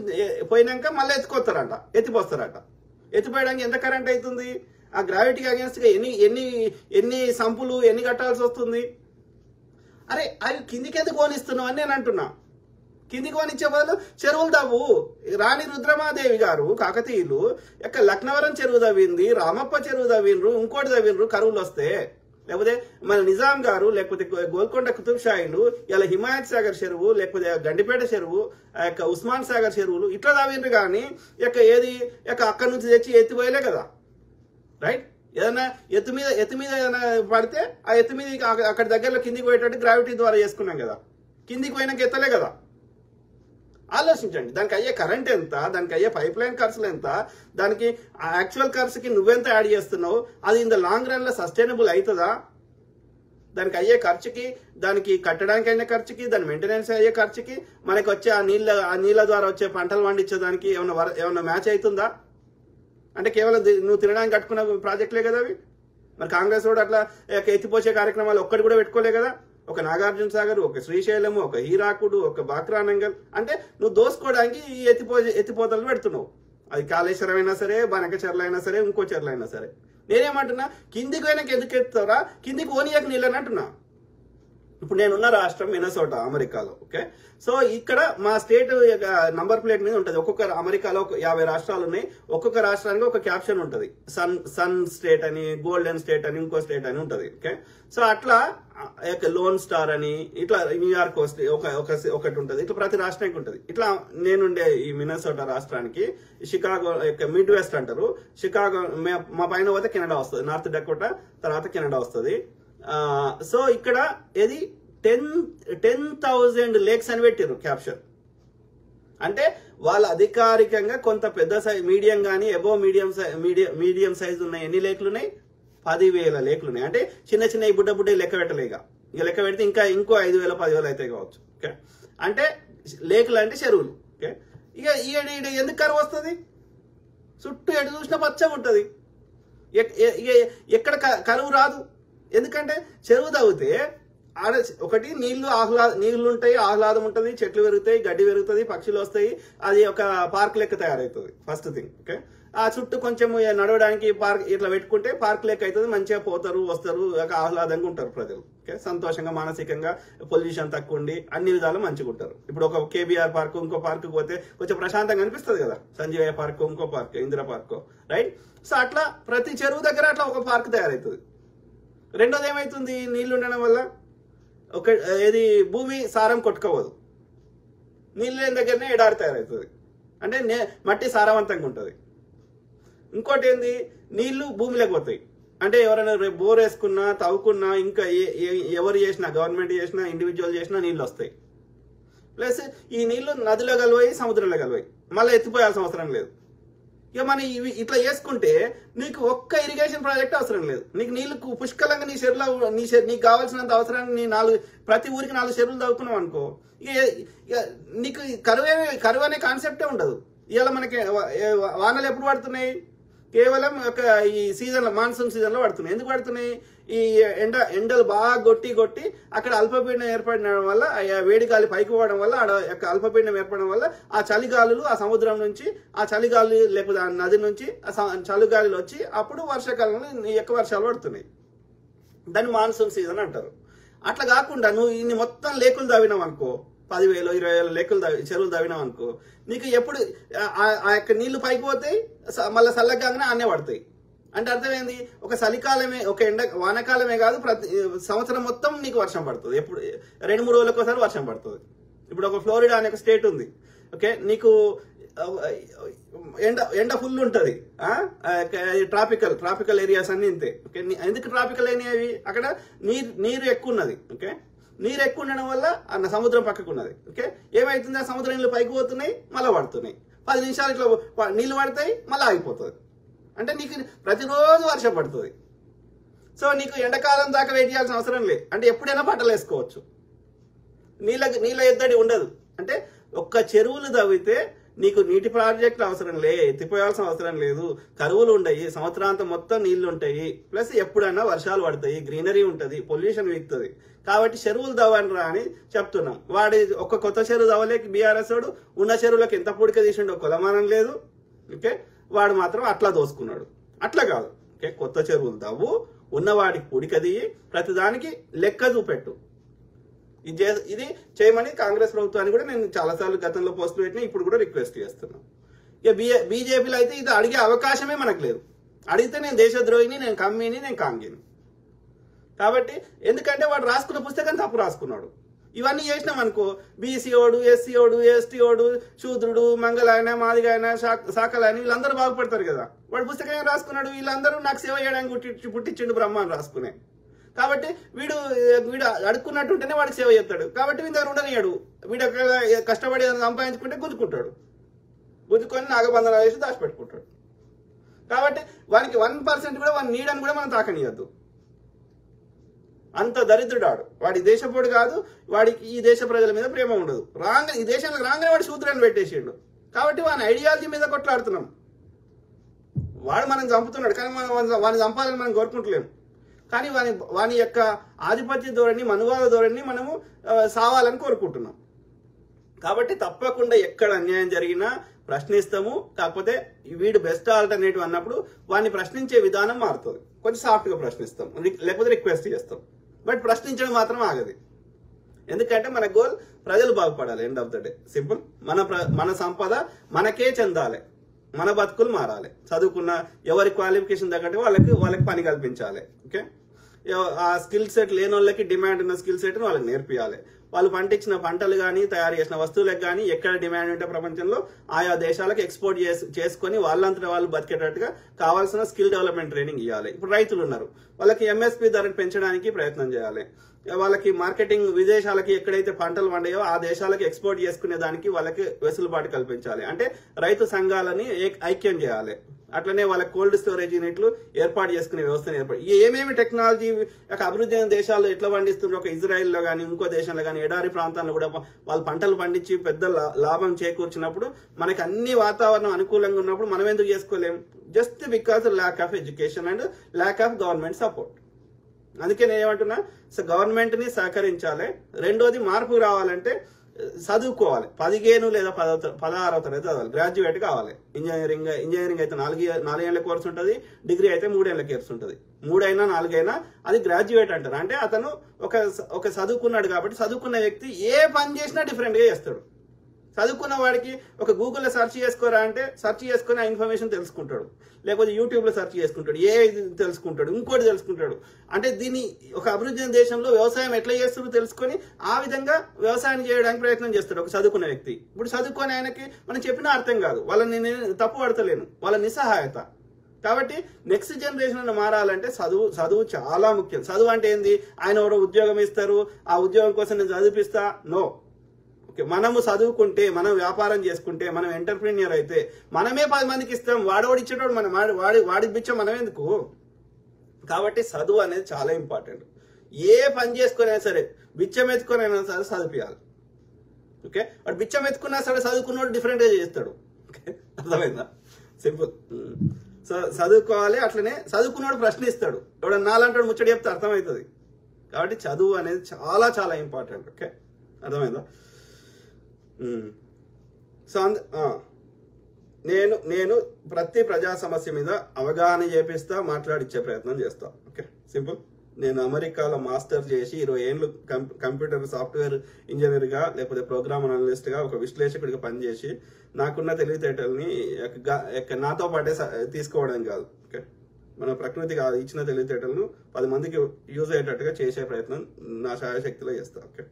పోయినాక మళ్ళీ ఎత్తిపోస్తారట. ఎత్తిపోయడానికి ఎంత కరెంట్ అవుతుంది, ఆ గ్రావిటీకి అగేన్స్ట్ గా ఎన్ని సంపులు ఎన్ని కట్టాల్సి వస్తుంది. అరే అవి కిందికి ఎందుకు కోనిస్తున్నావు అని నేను అంటున్నా. కిందికి కోనిచ్చే బదులు చెరువులు తవ్వు. రాణి రుద్రమాదేవి గారు కాకతీయులు లక్నవరం చెరువు తవ్వింది, రామప్ప చెరువు తవ్విండ్రు, ఇంకోటి తవ్విండ్రు కరువులు వస్తే. లేకపోతే మన నిజాం గారు, లేకపోతే గోల్కొండ కుతుబ్ షాయిలు ఇలా హిమాయత్ సాగర్ చెరువు, లేకపోతే గండిపేట చెరువు, ఉస్మాన్ సాగర్ చెరువులు ఇట్లా తవ్విండ్రు. కానీ అక్కడి నుంచి తెచ్చి ఎత్తిపోయలే కదా. రైట్. ఏదైనా ఎత్తు మీద ఏదైనా పడితే ఆ ఎత్తు మీద అక్కడ దగ్గరలో కిందికి పోయేటట్టు గ్రావిటీ ద్వారా చేసుకున్నాం కదా, కిందికి పోయినాక ఎత్తలే కదా. ఆలోచించండి, దానికి అయ్యే కరెంట్ ఎంత, దానికి అయ్యే పైప్ లైన్ ఖర్చులు ఎంత, దానికి యాక్చువల్ ఖర్చుకి నువ్వెంత యాడ్ చేస్తున్నావు, అది ఇన్ ద లాంగ్ రన్ లో సస్టైనబుల్ అవుతుందా? దానికి అయ్యే ఖర్చుకి, దానికి కట్టడానికి అయిన ఖర్చుకి, దాని మెయింటెనెన్స్ అయ్యే ఖర్చుకి, మనకి వచ్చే ఆ నీళ్ళ ద్వారా వచ్చే పంటలు పండించేదానికి ఏమన్నా మ్యాచ్ అవుతుందా? అంటే కేవలం నువ్వు తినడానికి కట్టుకున్న ప్రాజెక్టులే కదా అవి. మరి కాంగ్రెస్ కూడా అట్లా ఎత్తిపోసే కార్యక్రమాలు ఒక్కటి కూడా పెట్టుకోలే కదా. ఒక నాగార్జున సాగర్, ఒక శ్రీశైలము, ఒక హీరాకుడు, ఒక బాక్రానంగల్, అంటే నువ్వు దోసుకోవడానికి ఈ ఎత్తిపోతలు పెడుతున్నావు. అది కాళేశ్వరం అయినా సరే, బనకచెర్ల అయినా సరే, ఇంకో చెర్ల అయినా సరే. నేనేమంటున్నా, కిందికి పోయినాక ఎందుకు ఎత్తుతారా, కిందికి ఓనియాక నీళ్ళని అంటున్నా. ఇప్పుడు నేనున్న రాష్ట్రం మినసోటా, అమెరికాలో. ఓకే, సో ఇక్కడ మా స్టేట్ నంబర్ ప్లేట్ మీద ఉంటుంది. ఒక్కొక్క అమెరికాలో 50 రాష్ట్రాలు ఉన్నాయి. ఒక్కొక్క రాష్ట్రానికి ఒక క్యాప్షన్ ఉంటుంది. సన్ స్టేట్ అని, గోల్డెన్ స్టేట్ అని, ఇంకో స్టేట్ అని ఉంటుంది. ఓకే, సో అట్లా లోన్ స్టార్ అని, ఇట్లా న్యూయార్క్ ఒకటి ఉంటుంది. ఇట్లా ప్రతి రాష్ట్రానికి ఉంటుంది. ఇట్లా నేనుండే ఈ మినసోటా రాష్ట్రానికి షికాగో మిడ్ వెస్ట్ అంటారు. షికాగో మా పైన పోతే కెనడా వస్తుంది, నార్త్ డకోటా తర్వాత కెనడా వస్తుంది. సో ఇక్కడ ఏది 10,000 లేక్స్ అని పెట్టారు క్యాప్షన్. అంటే వాళ్ళ అధికారికంగా కొంత పెద్ద సైజ్, మీడియం కానీ అబోవ్ మీడియం సైజ్ ఉన్నాయి. ఎన్ని లేకులు ఉన్నాయి? 10,000 లేకులు ఉన్నాయి. అంటే చిన్న బుడ్డ లెక్క పెట్టలేక, ఇక లెక్క పెడితే ఇంకో 5,000 10,000 అయితే కావచ్చు. ఓకే, అంటే లేకులు అంటే చెరువులు. ఓకే, ఇక ఎందుకు కరువు వస్తుంది? చుట్టూ ఎటు చూసినా పచ్చగా ఉంటుంది. ఎక్కడ కరువు రాదు. ఎందుకంటే చెరువు తవ్వితే ఆడ ఒకటి నీళ్లు ఉంటాయి, ఆహ్లాదం ఉంటుంది, చెట్లు పెరుగుతాయి, గడ్డి పెరుగుతుంది, పక్షులు వస్తాయి, అది ఒక పార్క్ లెక్క తయారవుతుంది. First thing. ఓకే, ఆ చుట్టూ కొంచెం నడవడానికి పార్క్ ఇట్లా పెట్టుకుంటే పార్క్ లెక్క అవుతుంది. మంచిగా పోతారు, వస్తారు, ఆహ్లాదంగా ఉంటారు ప్రజలు. ఓకే, సంతోషంగా, మానసికంగా, పొల్యూషన్ తక్కువ ఉండి అన్ని విధాలు మంచిగా ఉంటారు. ఇప్పుడు ఒక కేబీఆర్ పార్క్, ఇంకో పార్క్ పోతే కొంచెం ప్రశాంతంగా అనిపిస్తుంది కదా. సంజీవయ్య పార్క్, ఇంకో park, Indira park, right. So అట్లా ప్రతి చెరువు దగ్గర అట్లా ఒక పార్క్ తయారవుతుంది. రెండోది ఏమైతుంది, నీళ్లు ఉండడం వల్ల ఏది భూమి సారం కొట్టుకోవదు. నీళ్ళు లేని దగ్గరనే ఎడారి తయారవుతుంది. అంటే మట్టి సారవంతంగా ఉంటుంది. ఇంకోటి ఏంది, నీళ్లు భూమిలోకి పోతాయి. అంటే ఎవరైనా బోర్ వేసుకున్నా, తవ్వుకున్నా, ఇంకా ఎవరు చేసినా, గవర్నమెంట్ చేసినా, ఇండివిజువల్ చేసినా నీళ్ళు వస్తాయి. ప్లస్ ఈ నీళ్లు నదిలో కలిపోయి, సముద్రంలో కలిపోయి, మళ్ళీ ఎత్తిపోయాల్సిన అవసరం లేదు. ఇక మనం ఇట్లా చేసుకుంటే నీకు ఒక్క ఇరిగేషన్ ప్రాజెక్ట్ అవసరం లేదు. నీకు నీళ్లు పుష్కలంగా నీ చెరువులో నీకు కావాల్సినంత అవసరాన్ని ప్రతి ఊరికి 4 చెరువులు తవ్వుకున్నావు అనుకో, ఇక నీకు కరువు అనే కాన్సెప్టే ఉండదు. ఇవాళ మనకి వానలు ఎప్పుడు పడుతున్నాయి? కేవలం ఒక ఈ సీజన్లో, మాన్సూన్ సీజన్లో పడుతున్నాయి. ఎందుకు పడుతున్నాయి? ఈ ఎండలు బాగా కొట్టి అక్కడ అల్పపీడనం ఏర్పడడం వల్ల, వేడి గాలి పైకి పోవడం వల్ల, అల్పపీడనం ఏర్పడడం వల్ల ఆ చలిగాలులు ఆ సముద్రం నుంచి, ఆ చలిగాలి లేకపోతే ఆ నది నుంచి చలిగాలులు వచ్చి అప్పుడు వర్షాకాలంలో ఎక్కువ వర్షాలు పడుతున్నాయి. దాన్ని మాన్సూన్ సీజన్ అంటారు. అట్లా కాకుండా నువ్వు ఇన్ని మొత్తం లేకులు తవ్వినావు అనుకో, 10,000 20,000 లేకులు చెరువులు తవ్వినావు అనుకో, నీకు ఎప్పుడు ఆ యొక్క నీళ్లు పైకి పోతాయి, మళ్ళీ చల్లగానే అన్నే పడతాయి. అంటే అర్థమైంది, ఒక చలికాలమే, ఒక వానకాలమే కాదు, ప్రతి సంవత్సరం మొత్తం నీకు వర్షం పడుతుంది. ఎప్పుడు 2-3 రోజులకు ఒకసారి వర్షం పడుతుంది. ఇప్పుడు ఒక ఫ్లోరిడా అనే ఒక స్టేట్ ఉంది. ఓకే, నీకు ఎండ ఫుల్ ఉంటుంది. ట్రాపికల్ ఏరియాస్ అన్ని ఇంతే. ఓకే, ఎందుకు ట్రాపికల్ అయినవి? అక్కడ నీరు ఎక్కువ ఉన్నది. ఓకే, నీరు ఎక్కువ ఉండడం వల్ల అన్న సముద్రం పక్కకు ఉన్నది. ఓకే, ఏమైతుంది, ఆ సముద్రం నీళ్ళు పైకి పోతున్నాయి, మళ్ళీ పడుతున్నాయి. 10 నిమిషాలు ఇట్లా నీళ్ళు పడతాయి, మళ్ళీ ఆగిపోతుంది. అంటే నీకు ప్రతిరోజు వర్షం పడుతుంది. సో నీకు ఎండాకాలం దాకా వెయిట్ చేయాల్సిన అవసరం లేదు. అంటే ఎప్పుడైనా బట్టలు వేసుకోవచ్చు. నీళ్ళ ఎద్దడి ఉండదు. అంటే ఒక్క చెరువులు తవ్వితే నీకు నీటి ప్రాజెక్టులు అవసరం లేదు, ఎత్తిపోయాల్సిన అవసరం లేదు, కరువులు ఉంటాయి, సంవత్సరాంతం మొత్తం నీళ్లు ఉంటాయి, ప్లస్ ఎప్పుడైనా వర్షాలు పడతాయి, గ్రీనరీ ఉంటుంది, పొల్యూషన్ వీక్తుంది. కాబట్టి చెరువులు తవ్వండిరా అని చెప్తున్నాం. వాడి ఒక కొత్త చెరువు తవ్వలేక బీఆర్ఎస్ వాడు ఉన్న చెరువులకు ఎంత పూడిక తీసిండో కొలమానం లేదు. ఓకే, వాడు మాత్రం అట్లా దోసుకున్నాడు. అట్లా కాదు. ఓకే, కొత్త చెరువులు తవ్వు, ఉన్నవాడికి పూడిక తీయి, ప్రతిదానికి లెక్క చూపెట్టు. ఇది చేయమని కాంగ్రెస్ ప్రభుత్వాన్ని కూడా నేను చాలాసార్లు గతంలో పోస్టులు పెట్టినా, ఇప్పుడు కూడా రిక్వెస్ట్ చేస్తున్నాను. ఇక బీజేపీలో అయితే ఇది అడిగే అవకాశమే మనకు లేదు. అడిగితే నేను దేశద్రోహిని, నేను కమ్మిని, నేను కాంగిని. కాబట్టి ఎందుకంటే వాడు రాసుకున్న పుస్తకం తప్పు రాసుకున్నాడు. ఇవన్నీ చేసినాం అనుకో, బీసీ ఓడు, ఎస్సీ ఓడు, ఎస్టీ ఓడు, శూద్రుడు, మంగళాయన, మాదిగాయన, శాఖలాయన వీళ్ళందరూ బాగుపడతారు కదా. వాడు పుస్తకం రాసుకున్నాడు, వీళ్ళందరూ నాకు సేవ చేయడానికి పుట్టించిండు బ్రహ్మ అని రాసుకునే. కాబట్టి వీడు అడుక్కున్నట్టుంటేనే వాడికి సేవ చేస్తాడు. కాబట్టి వీడి దగ్గర ఉండనియాడు. వీడు కష్టపడి సంపాదించుకుంటే గుంజుకుంటాడు, గుంజుకొని నాగబంధనాలు వేసి దాచిపెట్టుకుంటాడు. కాబట్టి వానికి 1% కూడా వాని నీడని కూడా మనం తాకనియద్దు. అంత దరిద్రుడాడు వాడి దేశపోడు కాదు, వాడికి ఈ దేశ ప్రజల మీద ప్రేమ ఉండదు. ఈ దేశంలో రాగానే వాడు శూద్రాన్ని పెట్టేసిండు. కాబట్టి వాని ఐడియాలజీ మీద కొట్లాడుతున్నాం. వాడు మనం చంపుతున్నాడు, కానీ మనం వాడిని చంపాలని మనం కోరుకుంటలేము. కానీ వాని యొక్క ఆధిపత్య ధోరణి, మనువాద ధోరణి మనము సావాలని కోరుకుంటున్నాం. కాబట్టి తప్పకుండా ఎక్కడ అన్యాయం జరిగినా ప్రశ్నిస్తాము. కాకపోతే వీడు బెస్ట్ ఆల్టర్నేటివ్ అన్నప్పుడు వాడిని ప్రశ్నించే విధానం మారుతుంది. కొంచెం సాఫ్ట్గా ప్రశ్నిస్తాం, లేకపోతే రిక్వెస్ట్ చేస్తాం. బట్ ప్రశ్నించడం మాత్రం ఆగదు. ఎందుకంటే మన గోల్ ప్రజలు బాగుపడాలి. End of the day simple. మన సంపద మనకే చెందాలి, మన బతుకులు మారాలి. చదువుకున్న ఎవరి క్వాలిఫికేషన్ తగ్గట్టు వాళ్ళకి పని కల్పించాలి. ఓకే, ఆ స్కిల్ సెట్ లేని వాళ్ళకి డిమాండ్ ఉన్న స్కిల్ సెట్ని వాళ్ళకి నేర్పియాలి. వాళ్ళు పండించిన పంటలు కానీ తయారు చేసిన వస్తువులకు కానీ ఎక్కడ డిమాండ్ ఉంటే ప్రపంచంలో ఆయా దేశాలకు ఎక్స్పోర్ట్ చేసుకొని వాళ్ళంతటా వాళ్ళు బతికేటట్టుగా కావాల్సిన స్కిల్ డెవలప్మెంట్ ట్రైనింగ్ ఇవ్వాలి. ఇప్పుడు రైతులు ఉన్నారు, వాళ్ళకి ఎంఎస్పీ ధరను పెంచడానికి ప్రయత్నం చేయాలి. వాళ్ళకి మార్కెటింగ్ విదేశాలకి ఎక్కడైతే పంటలు పండాయో ఆ దేశాలకు ఎక్స్పోర్ట్ చేసుకునే దానికి వాళ్ళకి వెసులుబాటు కల్పించాలి. అంటే రైతు సంఘాలని ఐక్యం చేయాలి. అట్లనే వాళ్ళకి కోల్డ్ స్టోరేజ్ యూనిట్లు ఏర్పాటు చేసుకునే వ్యవస్థను ఏమేమి టెక్నాలజీ అభివృద్ధి అయిన దేశాల్లో ఎట్లా పండిస్తుండ్రో, ఒక ఇజ్రాయెల్లో కానీ ఇంకో దేశంలో కానీ ఎడారి ప్రాంతాల్లో కూడా వాళ్ళు పంటలు పండించి పెద్ద లాభం చేకూర్చినప్పుడు మనకి అన్ని వాతావరణం అనుకూలంగా ఉన్నప్పుడు మనం ఎందుకు చేసుకోలేం? Just because lack of education and lack of government support. అందుకే నేను ఏమంటున్నా, సో గవర్నమెంట్ ని సహకరించాలి. రెండోది మార్పు రావాలంటే చదువుకోవాలి. 15 లేదా 16వ తరగతి చదవాలి, గ్రాడ్యుయేట్ కావాలి. ఇంజనీరింగ్ అయితే 4 ఏళ్ల కోర్సు ఉంటుంది, డిగ్రీ అయితే 3 ఏళ్ల కోర్సు ఉంటుంది. 3 అయినా 4 అయినా అది గ్రాడ్యుయేట్ అంటారు. అంటే అతను ఒక చదువుకున్నాడు. కాబట్టి చదువుకున్న వ్యక్తి ఏ పని చేసినా డిఫరెంట్ గా చేస్తాడు. చదువుకున్న వాడికి ఒక గూగుల్లో సెర్చ్ చేసుకోరా అంటే సెర్చ్ చేసుకుని ఆ ఇన్ఫర్మేషన్ తెలుసుకుంటాడు, లేకపోతే యూట్యూబ్లో సెర్చ్ చేసుకుంటాడు, ఏ తెలుసుకుంటాడు, ఇంకోటి తెలుసుకుంటాడు. అంటే దీన్ని ఒక అభివృద్ధి దేశంలో వ్యవసాయం ఎట్లా చేస్తాడో తెలుసుకొని ఆ విధంగా వ్యవసాయం చేయడానికి ప్రయత్నం చేస్తాడు ఒక చదువుకున్న వ్యక్తి. ఇప్పుడు చదువుకొని ఆయనకి మనం చెప్పినా అర్థం కాదు, వాళ్ళని నేను తప్పు పడతలేను, వాళ్ళ నిస్సహాయత. కాబట్టి నెక్స్ట్ జనరేషన్ మారాలంటే చదువు చాలా ముఖ్యం. చదువు అంటే ఏంది? ఆయన ఎవరో ఉద్యోగం ఇస్తారు, ఆ ఉద్యోగం కోసం నేను చదివిపిస్తా, నో. మనము చదువుకుంటే, మనం వ్యాపారం చేసుకుంటే, మనం ఎంటర్ప్రీనియర్ అయితే మనమే 10 మందికి ఇస్తాం. వాడోడు ఇచ్చేటోడు మనం వాడి బిచ్చం మనం ఎందుకు? కాబట్టి చదువు అనేది చాలా ఇంపార్టెంట్. ఏ పని చేసుకునైనా సరే, బిచ్చం ఎత్తుకునైనా సరే చదివియాలి. ఓకే, వాడు బిచ్చం ఎత్తుకున్నా సరే చదువుకున్నాడు డిఫరెంట్ గా చేస్తాడు. ఓకే, అర్థమైందా? సింపుల్. సో చదువుకోవాలి. అట్లనే చదువుకున్నాడు ప్రశ్నిస్తాడు, ఎవడ నాలంటాడు ముచ్చడి చెప్తే అర్థమవుతుంది. కాబట్టి చదువు అనేది చాలా చాలా ఇంపార్టెంట్. ఓకే, అర్థమైందా? సో నేను ప్రతి ప్రజా సమస్య మీద అవగాహన చేపిస్తా, మాట్లాడిచ్చే ప్రయత్నం చేస్తా. Okay, simple. నేను అమెరికాలో మాస్టర్ చేసి 20 ఏళ్ళు కంప్యూటర్ సాఫ్ట్వేర్ ఇంజనీర్గా లేకపోతే ప్రోగ్రామ్ అనలిస్ట్గా ఒక విశ్లేషకుడిగా పనిచేసి నాకున్న తెలివితేటల్ని నాతో పాటే తీసుకోవడం కాదు. ఓకే, మన ప్రకృతికి ఇచ్చిన తెలివితేటలను 10 మందికి యూజ్ అయ్యేటట్టుగా చేసే ప్రయత్నం నా శాయశక్తిలో చేస్తా. ఓకే,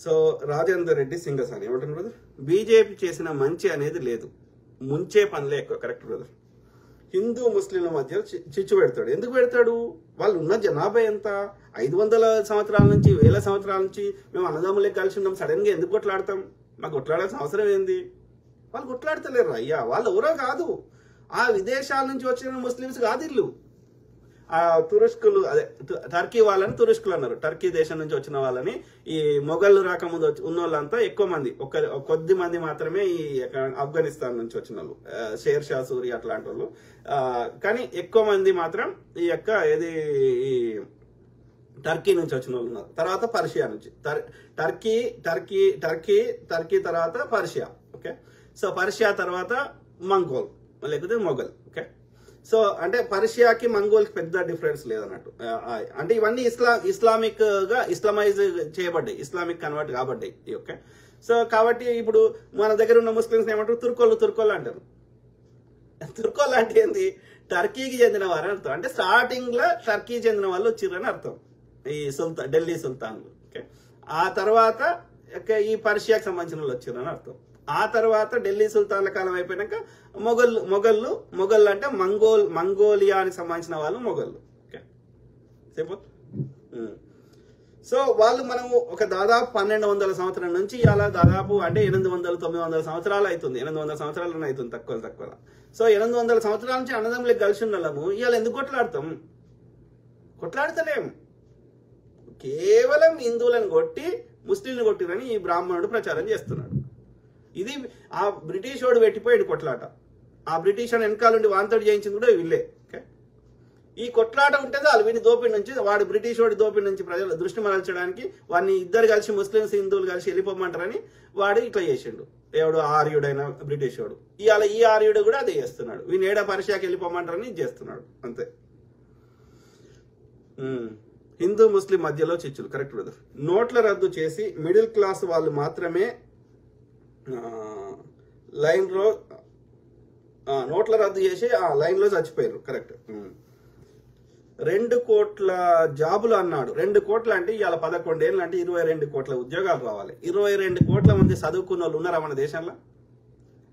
సో రాజేందర్ రెడ్డి సింగసాని ఏమంటారు బ్రదర్? బీజేపీ చేసిన మంచి అనేది లేదు, ముంచే పనులే ఎక్కువ. Correct brother. హిందూ ముస్లింల మధ్య చిచ్చు పెడతాడు. ఎందుకు పెడతాడు? వాళ్ళు ఉన్న జనాభా ఎంత? 500 సంవత్సరాల నుంచి 1000 సంవత్సరాల నుంచి మేము అన్నదమ్ములే కలిసి ఉన్నాం. సడన్ గా ఎందుకు కొట్లాడతాం? మాకు కొట్లాడాల్సిన అవసరం ఏంది? వాళ్ళు కొట్లాడతలేరు అయ్యా. వాళ్ళు ఎవరో కాదు, ఆ విదేశాల నుంచి వచ్చిన ముస్లిమ్స్ కాదు ఇల్లు. ఆ తురుష్కులు, అదే టర్కీ వాళ్ళని తురుష్కులు అన్నారు. టర్కీ దేశం నుంచి వచ్చిన వాళ్ళని, ఈ మొఘళ్ళు రాకముందు ఉన్న వాళ్ళంతా ఎక్కువ మంది, కొద్ది మంది మాత్రమే ఈ ఆఫ్ఘనిస్తాన్ నుంచి వచ్చిన వాళ్ళు, షేర్ షా సూరి అట్లాంటి వాళ్ళు. కానీ ఎక్కువ మంది మాత్రం ఈ టర్కీ నుంచి వచ్చిన వాళ్ళు ఉన్నారు. తర్వాత పర్షియా నుంచి, టర్కీ తర్వాత పర్షియా. ఓకే, సో పర్షియా తర్వాత మంగోల్ లేకపోతే మొఘల్. ఓకే, సో అంటే పర్షియాకి మంగోల్కి పెద్ద డిఫరెన్స్ లేదన్నట్టు. అంటే ఇవన్నీ ఇస్లామైజ్ చేయబడ్డాయి, ఇస్లామిక్ కన్వర్ట్ కాబడ్డాయి. ఓకే, సో కాబట్టి ఇప్పుడు మన దగ్గర ఉన్న ముస్లిమ్స్ ఏమంటారు? తుర్కోళ్ళు అంటారు. తుర్కోళ్ళు అంటే ఏంది? టర్కీకి చెందిన వారు అర్థం. అంటే స్టార్టింగ్ లో టర్కీ చెందిన వాళ్ళు వచ్చిర్రని అర్థం, ఈ ఢిల్లీ సుల్తాన్లు. ఓకే, ఆ తర్వాత ఈ పర్షియాకి సంబంధించిన వాళ్ళు వచ్చారు అని అర్థం. ఆ తర్వాత ఢిల్లీ సుల్తాన్ల కాలం అయిపోయినాక మొఘళ్ళు అంటే మంగోలియానికి సంబంధించిన వాళ్ళు మొఘళ్ళు. Okay, simple. సో వాళ్ళు మనము ఒక దాదాపు 1200 సంవత్సరం నుంచి ఇలా దాదాపు అంటే 800-900 సంవత్సరాలు అవుతుంది. 800 సంవత్సరాలు అవుతుంది తక్కువ. సో 800 సంవత్సరాల నుంచి అన్నదమ్ములకు కలిసి ఉన్నాము. ఇవాళ ఎందుకు కొట్లాడతలేము. కేవలం హిందువులను కొట్టి ముస్లింలు కొట్టిరని ఈ బ్రాహ్మణుడు ప్రచారం చేస్తున్నాడు. ఇది ఆ బ్రిటిష్ వాడు పెట్టిపోయాడు కొట్లాట. ఆ బ్రిటిష్ వాడు వెనకాల నుండి వాంతోడు చేయించింది కూడా వీళ్ళే. ఈ కొట్లాట ఉంటే చాలు వీని దోపిడి నుంచి, వాడు బ్రిటిష్ వాడి దోపిడి నుంచి ప్రజల దృష్టి మరల్చడానికి వాడిని ఇద్దరు కలిసి ముస్లింస్ హిందువులు కలిసి వెళ్ళిపోమంటారని వాడు ఇట్లా చేసిండు. ఎవడు ఆర్యుడైన బ్రిటిష్ వాడు. ఇవాళ ఈ ఆర్యుడు కూడా అదే చేస్తున్నాడు. వీని ఏడా పర్షియాకి వెళ్ళిపోమంటారని ఇది చేస్తున్నాడు అంతే. హిందూ ముస్లిం మధ్యలో చిచ్చులు. Correct brother. నోట్ల రద్దు చేసి మిడిల్ క్లాస్ వాళ్ళు మాత్రమే నోట్ల రద్దు చేసి లైన్ లో చచ్చిపోయారు. కరెక్ట్. 2 కోట్ల జాబులు అన్నాడు. 2 కోట్ల అంటే ఇవాళ 11 ఏళ్ళు అంటే 22 కోట్ల ఉద్యోగాలు రావాలి. 22 కోట్ల మంది చదువుకున్న వాళ్ళు ఉన్నారా మన దేశంలో?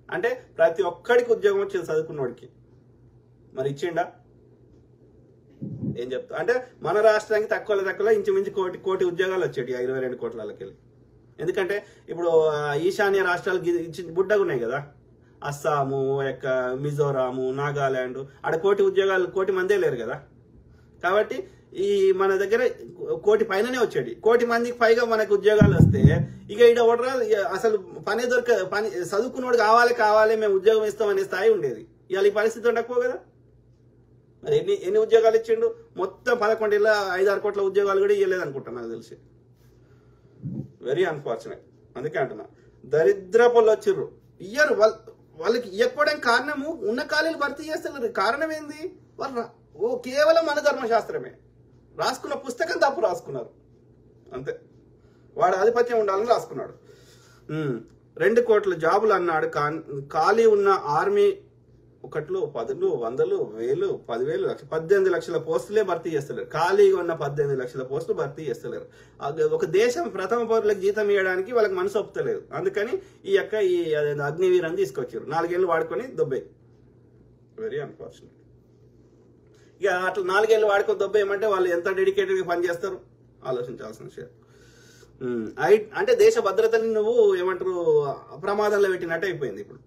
అంటే ప్రతి ఒక్కడికి ఉద్యోగం వచ్చింది చదువుకున్నోడికి. మరి ఇచ్చిండా? ఏం చెప్తా అంటే మన రాష్ట్రానికి తక్కువలో ఇంచుమించు కోటి ఉద్యోగాలు వచ్చేటి 22 కోట్లకి వెళ్ళి. ఎందుకంటే ఇప్పుడు ఈశాన్య రాష్ట్రాలు బుడ్డగా ఉన్నాయి కదా, అస్సాము, మిజోరాము, నాగాలాండ్, ఆడ కోటి మందే లేరు కదా. కాబట్టి ఈ మన దగ్గర కోటి పైననే వచ్చేది. కోటి మందికి పైగా మనకు ఉద్యోగాలు వస్తే ఇక ఇక్కడ ఒకటి అసలు పని చదువుకున్నోడు కావాలి మేము ఉద్యోగం ఇస్తామనే స్థాయి ఉండేది. ఇవాళ ఈ పరిస్థితి ఉండకపో కదా. మరి ఎన్ని ఉద్యోగాలు ఇచ్చిండు? మొత్తం 11 ఏళ్ళ 5-6 కోట్ల ఉద్యోగాలు కూడా ఇవ్వలేదు అనుకుంటా నాకు తెలిసి. Very unfortunate. అందుకే అంటున్నా దరిద్రపులు వచ్చిర్రు ఇయ్యరు. వాళ్ళకి ఇవ్వకపోవడానికి కారణము ఉన్న ఖాళీలు భర్తీ చేస్తున్నారు. కారణం ఏంది? వాళ్ళు కేవలం మన ధర్మశాస్త్రమే రాసుకున్న పుస్తకం తప్పు రాసుకున్నారు అంతే. వాడు ఆధిపత్యం ఉండాలని రాసుకున్నాడు. 2 కోట్ల జాబులు అన్నాడు. ఖాళీ ఉన్న ఆర్మీ 1, 10, 100, 1000, 10,000, 18 లక్షల పోస్టులే భర్తీ చేస్తలేరు. ఖాళీగా ఉన్న 18 లక్షల పోస్టులు భర్తీ చేస్తలేరు. ఒక దేశం ప్రథమ పౌరులకు జీతం ఇవ్వడానికి వాళ్ళకి మనసు ఒప్పుతలేదు. అందుకని ఈ అగ్నివీర్ అని తీసుకొచ్చారు. 4 ఏళ్ళు వాడుకొని దొబ్బే. Very unfortunate. ఇక అట్లా 4 ఏళ్ళు వాడుకొని దొబ్బేయమంటే వాళ్ళు ఎంత డెడికేటెడ్గా పనిచేస్తారు ఆలోచించాల్సిన విషయం. అంటే దేశ భద్రతని నువ్వు ఏమంటారు ప్రమాదంలో పెట్టినట్టు అయిపోయింది ఇప్పుడు.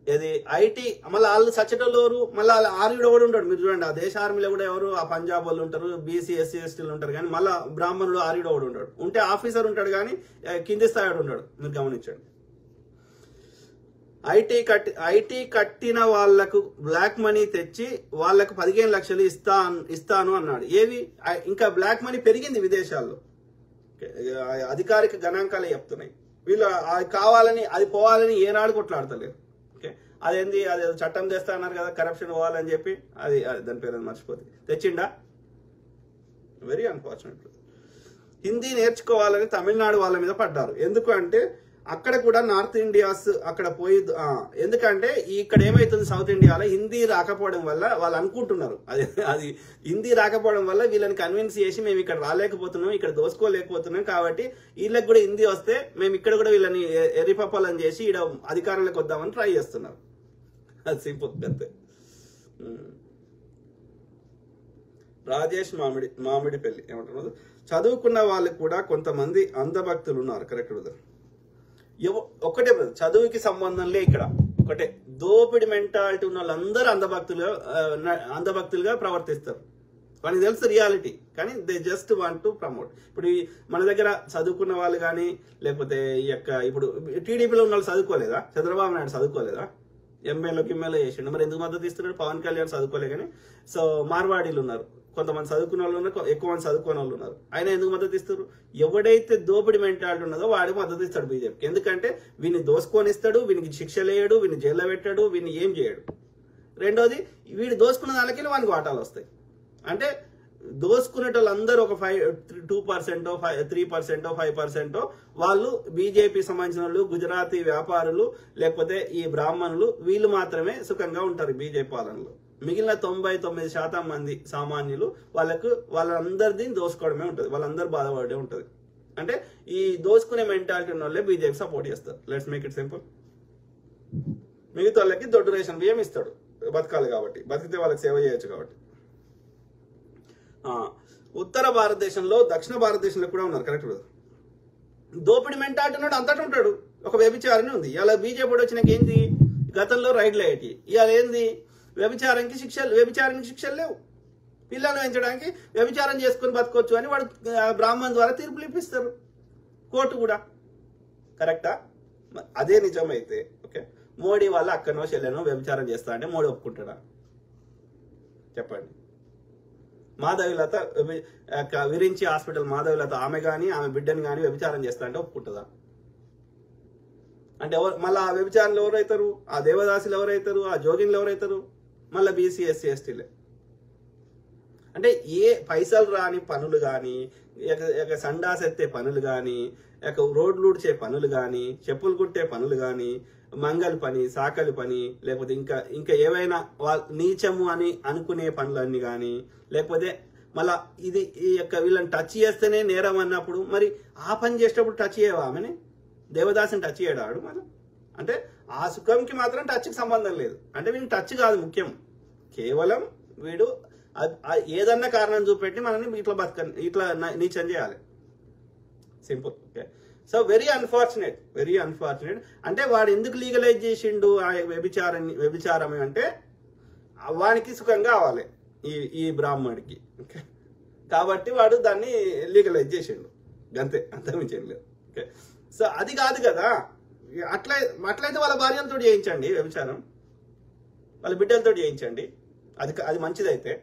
ఇది ఐటీ మళ్ళీ వాళ్ళు సచ్చటోళ్ళు మళ్ళీ ఆర్యుడు కూడా ఉంటాడు. మీరు చూడండి ఆ దేశ ఆర్మీలో కూడా ఎవరు ఆ పంజాబ్ వాళ్ళు ఉంటారు, బీసీ ఎస్సీ ఎస్టీలు ఉంటారు. కానీ మళ్ళీ బ్రాహ్మణుడు ఆర్యుడు కూడా ఉంటాడు. ఉంటే ఆఫీసర్ ఉంటాడు కానీ కింది స్థాయి ఉంటాడు. మీరు గమనించండి. ఐటీ కట్టిన వాళ్లకు బ్లాక్ మనీ తెచ్చి వాళ్లకు 15 లక్షలు ఇస్తాను అన్నాడు. ఏవి ఇంకా బ్లాక్ మనీ పెరిగింది విదేశాల్లో. అధికారిక గణాంకాలే చెప్తున్నాయి. వీళ్ళు అది కావాలని అది పోవాలని ఏనాడు కొట్లాడతలేరు. ఓకే, అదేంది అది చట్టం తెస్తా అన్నారు కదా కరప్షన్ పోవాలని చెప్పి అది దాని పేరు మర్చిపోతే తెచ్చిండా. Very unfortunate. హిందీ నేర్చుకోవాలని తమిళనాడు వాళ్ళ మీద పడ్డారు. ఎందుకు అంటే అక్కడ కూడా నార్త్ ఇండియాస్ అక్కడ పోయి ఎందుకంటే ఇక్కడ ఏమైతుంది సౌత్ ఇండియాలో హిందీ రాకపోవడం వల్ల వాళ్ళు అనుకుంటున్నారు అది హిందీ రాకపోవడం వల్ల వీళ్ళని కన్విన్స్ చేసి మేము ఇక్కడ రాలేకపోతున్నాం, ఇక్కడ దోసుకోలేకపోతున్నాం, కాబట్టి వీళ్ళకి కూడా హిందీ వస్తే మేము ఇక్కడ కూడా వీళ్ళని ఎరిపప్పాలని చేసి ఇక్కడ అధికారంలోకి వద్దామని ట్రై చేస్తున్నారు. అది సింపుల్ అంతే. రాజేష్ మామిడిపల్లి ఏమంటున్నారు? చదువుకున్న వాళ్ళు కూడా కొంతమంది అంధభక్తులు ఉన్నారు. Correct brother. ఒకటే బ్రదర్, చదువుకి సంబంధం లే. ఇక్కడ ఒకటే దోపిడి మెంటాలిటీ ఉన్న వాళ్ళందరూ అంధభక్తులుగా ప్రవర్తిస్తారు. వాళ్ళకి తెలుసు రియాలిటీ, కానీ they just want to promote. ఇప్పుడు మన దగ్గర చదువుకున్న వాళ్ళు కానీ లేకపోతే ఇప్పుడు టీడీపీలో ఉన్న వాళ్ళు చదువుకోలేదా? చంద్రబాబు నాయుడు చదువుకోలేదా? ఎంఏలో చేసిండు. మరి ఎందుకు మద్దతు ఇస్తున్నాడు? పవన్ కళ్యాణ్ చదువుకోలే కానీ. సో మార్వాడీలు ఉన్నారు, కొంతమంది చదువుకున్న వాళ్ళు ఉన్నారు, ఎక్కువ మంది చదువుకునే వాళ్ళు ఉన్నారు. ఆయన ఎందుకు మద్దతు ఇస్తారు? ఎవడైతే దోపిడి మెంటాలిటీ ఉన్నదో వాడికి మద్దతు ఇస్తాడు బీజేపీకి. ఎందుకంటే వీని దోసుకొని ఇస్తాడు, వీనికి శిక్ష లేయడు, వీని జైల్లో పెట్టాడు, వీని ఏం చేయడు. రెండోది వీడు దోసుకున్న దానికి వానికి వాటాలు వస్తాయి. అంటే దోసుకునే వాళ్ళందరూ ఒక 2%, 3%, 5% వాళ్ళు బీజేపీ సంబంధించిన వాళ్ళు, గుజరాతీ వ్యాపారులు లేకపోతే ఈ బ్రాహ్మణులు, వీళ్ళు మాత్రమే సుఖంగా ఉంటారు బీజేపీ పాలనలో. మిగిలిన 99% మంది సామాన్యులు వాళ్ళందరిది దోసుకోవడమే ఉంటుంది, వాళ్ళందరూ బాధపడే ఉంటుంది. అంటే ఈ దోసుకునే మెంటాలిటీ ఉన్న వాళ్ళే బీజేపీ సపోర్ట్ చేస్తారు. Let's make it simple. మిగతా వాళ్ళకి దొడ్డు రేషన్ బియ్యం ఇస్తాడు, బతకాలి కాబట్టి, బతికితే వాళ్ళకి సేవ చేయొచ్చు కాబట్టి. ఉత్తర భారతదేశంలో, దక్షిణ భారతదేశంలో కూడా ఉన్నారు కరెక్ట్. దోపిడి మెంటాలిటీ ఉన్నాడు, అంతటా ఉంటాడు. ఒక వ్యభిచారిని ఉంది. ఇలా బీజేపీ వచ్చినాక ఏంది, గతంలో రైడ్లు అయ్యేటి, ఇవాళ ఏంది వ్యభిచారానికి శిక్షలు లేవు. పిల్లలు పెంచడానికి వ్యభిచారం చేసుకుని బతకొచ్చు అని వాడు బ్రాహ్మణ్ ద్వారా తీర్పులు ఇప్పిస్తారు కోర్టు కూడా. కరెక్టా? అదే నిజమైతే ఓకే, మోడీ వాళ్ళ అక్కనో చెల్లెనో వ్యభిచారం చేస్తా అంటే మోడీ ఒప్పుకుంటాడా చెప్పండి? మాధవిలత విరించి హాస్పిటల్ మాధవిలత ఆమె కానీ ఆమె బిడ్డని కానీ వ్యభిచారం చేస్తా అంటే ఒప్పుకుంటుందా? అంటే మళ్ళీ ఆ వ్యభిచారులు ఎవరైతారు? ఆ దేవదాసులు ఎవరైతారు? ఆ జోగిన్లు ఎవరైతారు? మళ్ళీ బీసీ ఎస్సీ ఎస్టీలే. అంటే ఏ పైసలు రాని పనులు కానీ, సండాస్ ఎత్తే పనులు కానీ, రోడ్లు ఊడ్చే పనులు కానీ, చెప్పులు కుట్టే పనులు కానీ, మంగళ పని, సాకలి పని, లేకపోతే ఇంకా ఏవైనా నీచము అని అనుకునే పనులన్నీ కానీ, లేకపోతే మళ్ళా ఇది వీళ్ళని టచ్ చేస్తేనే నేరం అన్నప్పుడు మరి ఆ పని చేసేటప్పుడు టచ్ చేయవా ఆమెని? దేవదాసుని టచ్ చేయడాడు మనం. అంటే ఆ సుఖంకి మాత్రం టచ్కి సంబంధం లేదు. అంటే వీడికి టచ్ కాదు ముఖ్యం, కేవలం వీడు ఏదన్నా కారణం చూపెట్టి మనల్ని ఇట్లా నీచం చేయాలి. Simple. Okay, so very unfortunate. అంటే వాడు ఎందుకు లీగలైజ్ చేసిండు ఆ వ్యభిచారం అంటే వానికి సుఖం కావాలి ఈ బ్రాహ్మణుడికి. ఓకే, కాబట్టి వాడు దాన్ని లీగలైజ్ చేసిండు, అంతే, అంతమించేం లేదు. ఓకే, సో అది కాదు కదా. అట్లయితే వాళ్ళ భార్యలతో చేయించండి వ్యభిచారం, వాళ్ళ బిడ్డలతో చేయించండి, అది మంచిదైతే.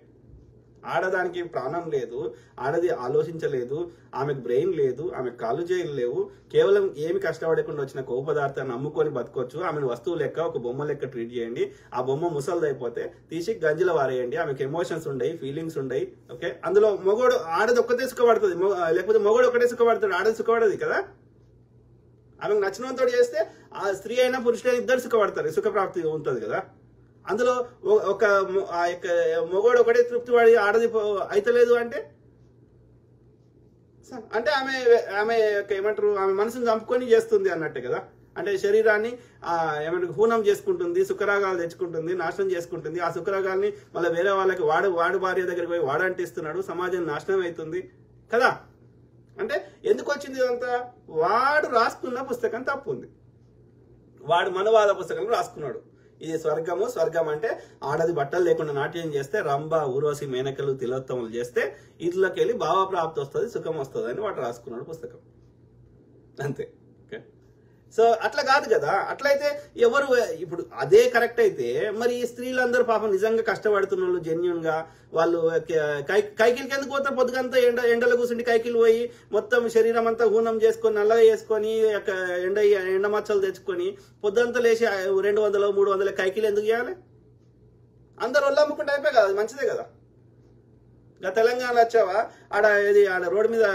ఆడదానికి ప్రాణం లేదు, ఆడది ఆలోచించలేదు, ఆమెకు బ్రెయిన్ లేదు, ఆమెకు కాళ్ళు చేయలు లేవు, కేవలం ఏమి కష్టపడకుండా వచ్చిన కొవ్వు పదార్థాన్ని అమ్ముకొని బతకొచ్చు. ఆమెను వస్తువు లెక్క, ఒక బొమ్మ లెక్క ట్రీట్ చేయండి. ఆ బొమ్మ ముసలిదైపోతే తీసి గంజిలో వారేయండి. ఆమెకు ఎమోషన్స్ ఉండయి, ఫీలింగ్స్ ఉండయి. ఓకే, అందులో ఆడది ఒక్కటే సుఖపడుతుంది, లేకపోతే మొగోడు ఒకటే సుఖపడతాడు, ఆడది సుఖపడదు కదా. ఆమెకు నచ్చినంతో చేస్తే ఆ స్త్రీ అయినా పురుషుడైనా ఇద్దరు సుఖపడతారు, సుఖప్రాప్తి ఉంటుంది కదా. అందులో ఒక మొగోడు ఒకటే తృప్తి పడి ఆడది అయితలేదు అంటే ఆమె ఏమంటారు, ఆమె మనసును చంపుకొని చేస్తుంది అన్నట్టే కదా. అంటే శరీరాన్ని ఏమంటారు హూనం చేసుకుంటుంది, సుఖరాగాలు తెచ్చుకుంటుంది, నాశనం చేసుకుంటుంది. ఆ సుఖరాగాల్ని మళ్ళీ వేరే వాళ్ళకి వాడు భార్య దగ్గరికి పోయి వాడంటిస్తున్నాడు, సమాజం నాశనం అవుతుంది కదా. అంటే ఎందుకు వచ్చింది ఇదంతా? వాడు రాసుకున్న పుస్తకం తప్పు ఉంది. వాడు మనవాద పుస్తకంలో రాసుకున్నాడు, ఇది స్వర్గం అంటే ఆడది బట్టలు లేకుండా నాట్యం చేస్తే, రంభ, ఊర్వశి, మేనకలు, తిలోత్తములు చేస్తే ఇంట్లోకి వెళ్ళి భావప్రాప్తి వస్తుంది, సుఖం వస్తుంది అని వాడు రాసుకున్నాడు పుస్తకం, అంతే. ఓకే, సో అట్లా కాదు కదా. అట్లయితే ఎవరు ఇప్పుడు అదే కరెక్ట్ అయితే మరి ఈ స్త్రీలందరూ పాపం నిజంగా కష్టపడుతున్న వాళ్ళు, జెన్యున్ గా వాళ్ళు కైకిలకి ఎందుకు పోతారు? పొద్దుగంతా ఎండలో కూర్చుండి కైకిలు పోయి మొత్తం శరీరం అంతా హూనం చేసుకొని, నల్లగా చేసుకొని, ఎండ మచ్చలు తెచ్చుకొని పొద్దుంతా లేచి 200, 300 కైకిలు ఎందుకు చేయాలి? అందరు ఒళ్ళు అమ్ముకుంటే అయిపోయి కదా, అది మంచిదే కదా. తెలంగాణ వచ్చావా, ఆడ రోడ్డు మీద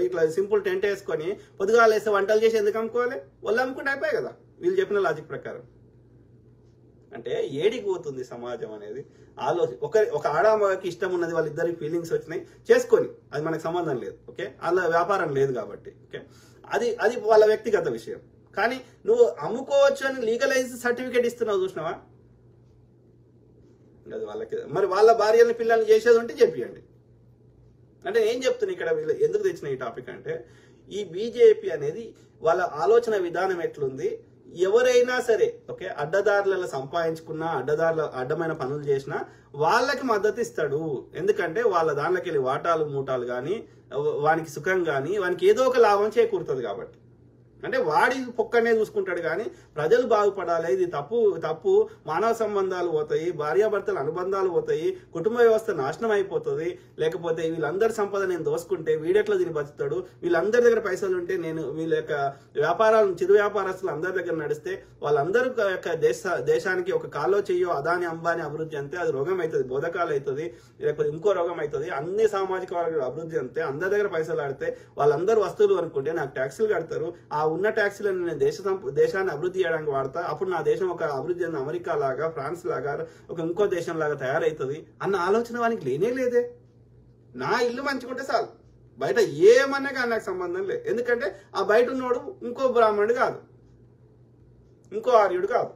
ఇట్లా సింపుల్ టెంట్ వేసుకొని పొద్దుగాలు వేస్తే వంటలు చేసి ఎందుకు అమ్ముకోవాలి? వాళ్ళు అమ్ముకుంటే అయిపోయాయి కదా వీళ్ళు చెప్పిన లాజిక్ ప్రకారం. అంటే ఏడికి పోతుంది సమాజం అనేది ఒక ఆడమకి ఇష్టం ఉన్నది, వాళ్ళిద్దరికి ఫీలింగ్స్ వచ్చినాయి, చేసుకొని, అది మనకు సంబంధం లేదు. ఓకే, అలా వ్యాపారం లేదు కాబట్టి. ఓకే, అది వాళ్ళ వ్యక్తిగత విషయం. కానీ నువ్వు అమ్ముకోవచ్చు అని లీగలైజ్ సర్టిఫికేట్ ఇస్తున్నావు, చూసినావా? అది వాళ్ళకి. మరి వాళ్ళ భార్యని పిల్లల్ని చేసేది ఉంటే చెప్పియండి. అంటే ఏం చెప్తున్నా ఇక్కడ, వీళ్ళు ఎందుకు తెచ్చిన ఈ టాపిక్ అంటే, ఈ బీజేపీ అనేది వాళ్ళ ఆలోచన విధానం ఎట్లుంది, ఎవరైనా సరే ఓకే అడ్డదారులలో సంపాదించుకున్నా, అడ్డమైన పనులు చేసినా వాళ్ళకి మద్దతు ఇస్తాడు. ఎందుకంటే వాళ్ళ దాంట్లోకి వెళ్ళి వాటాలు మూటాలు కానీ, వానికి సుఖం కానీ, వానికి ఏదో ఒక లాభం చేకూరుతుంది కాబట్టి. అంటే వాడి పొక్కనే చూసుకుంటాడు కానీ ప్రజలు బాగుపడాలి, ఇది తప్పు, మానవ సంబంధాలు పోతాయి, భార్యాభర్తల అనుబంధాలు పోతాయి, కుటుంబ వ్యవస్థ నాశనం అయిపోతుంది, లేకపోతే వీళ్ళందరి సంపద నేను దోసుకుంటే వీడెట్లా దీన్ని బతుకుతాడు, వీళ్ళందరి దగ్గర పైసలు ఉంటే వీళ్ళ యొక్క వ్యాపారాలను, చిరు వ్యాపారస్తులు అందరి దగ్గర నడిస్తే వాళ్ళందరూ దేశానికి ఒక కాలో చెయ్యో అదాని అంబాని అభివృద్ధి అంతే, అది రోగం అవుతుంది, బోధకాలు అవుతుంది, లేకపోతే ఇంకో రోగం అవుతుంది. అన్ని సామాజిక వర్గాల అభివృద్ధి అంతే, అందరి దగ్గర పైసలు ఆడితే వాళ్ళందరూ వస్తువులు అనుకుంటే నాకు ట్యాక్సులు కడతారు, ఆ ఉన్న ట్యాక్సీలను నేను దేశాన్ని అభివృద్ధి చేయడానికి వాడతా, అప్పుడు నా దేశం ఒక అభివృద్ధి చెందిన అమెరికా లాగా, ఫ్రాన్స్ లాగా, ఒక ఇంకో దేశం లాగా తయారవుతుంది అన్న ఆలోచన వానికి లేనే లేదే. నా ఇల్లు మంచుకుంటే చాలు, బయట ఏమన్నా కానీ నాకు సంబంధం లేదు. ఎందుకంటే ఆ బయట ఉన్నోడు ఇంకో బ్రాహ్మణుడు కాదు, ఇంకో ఆర్యుడు కాదు,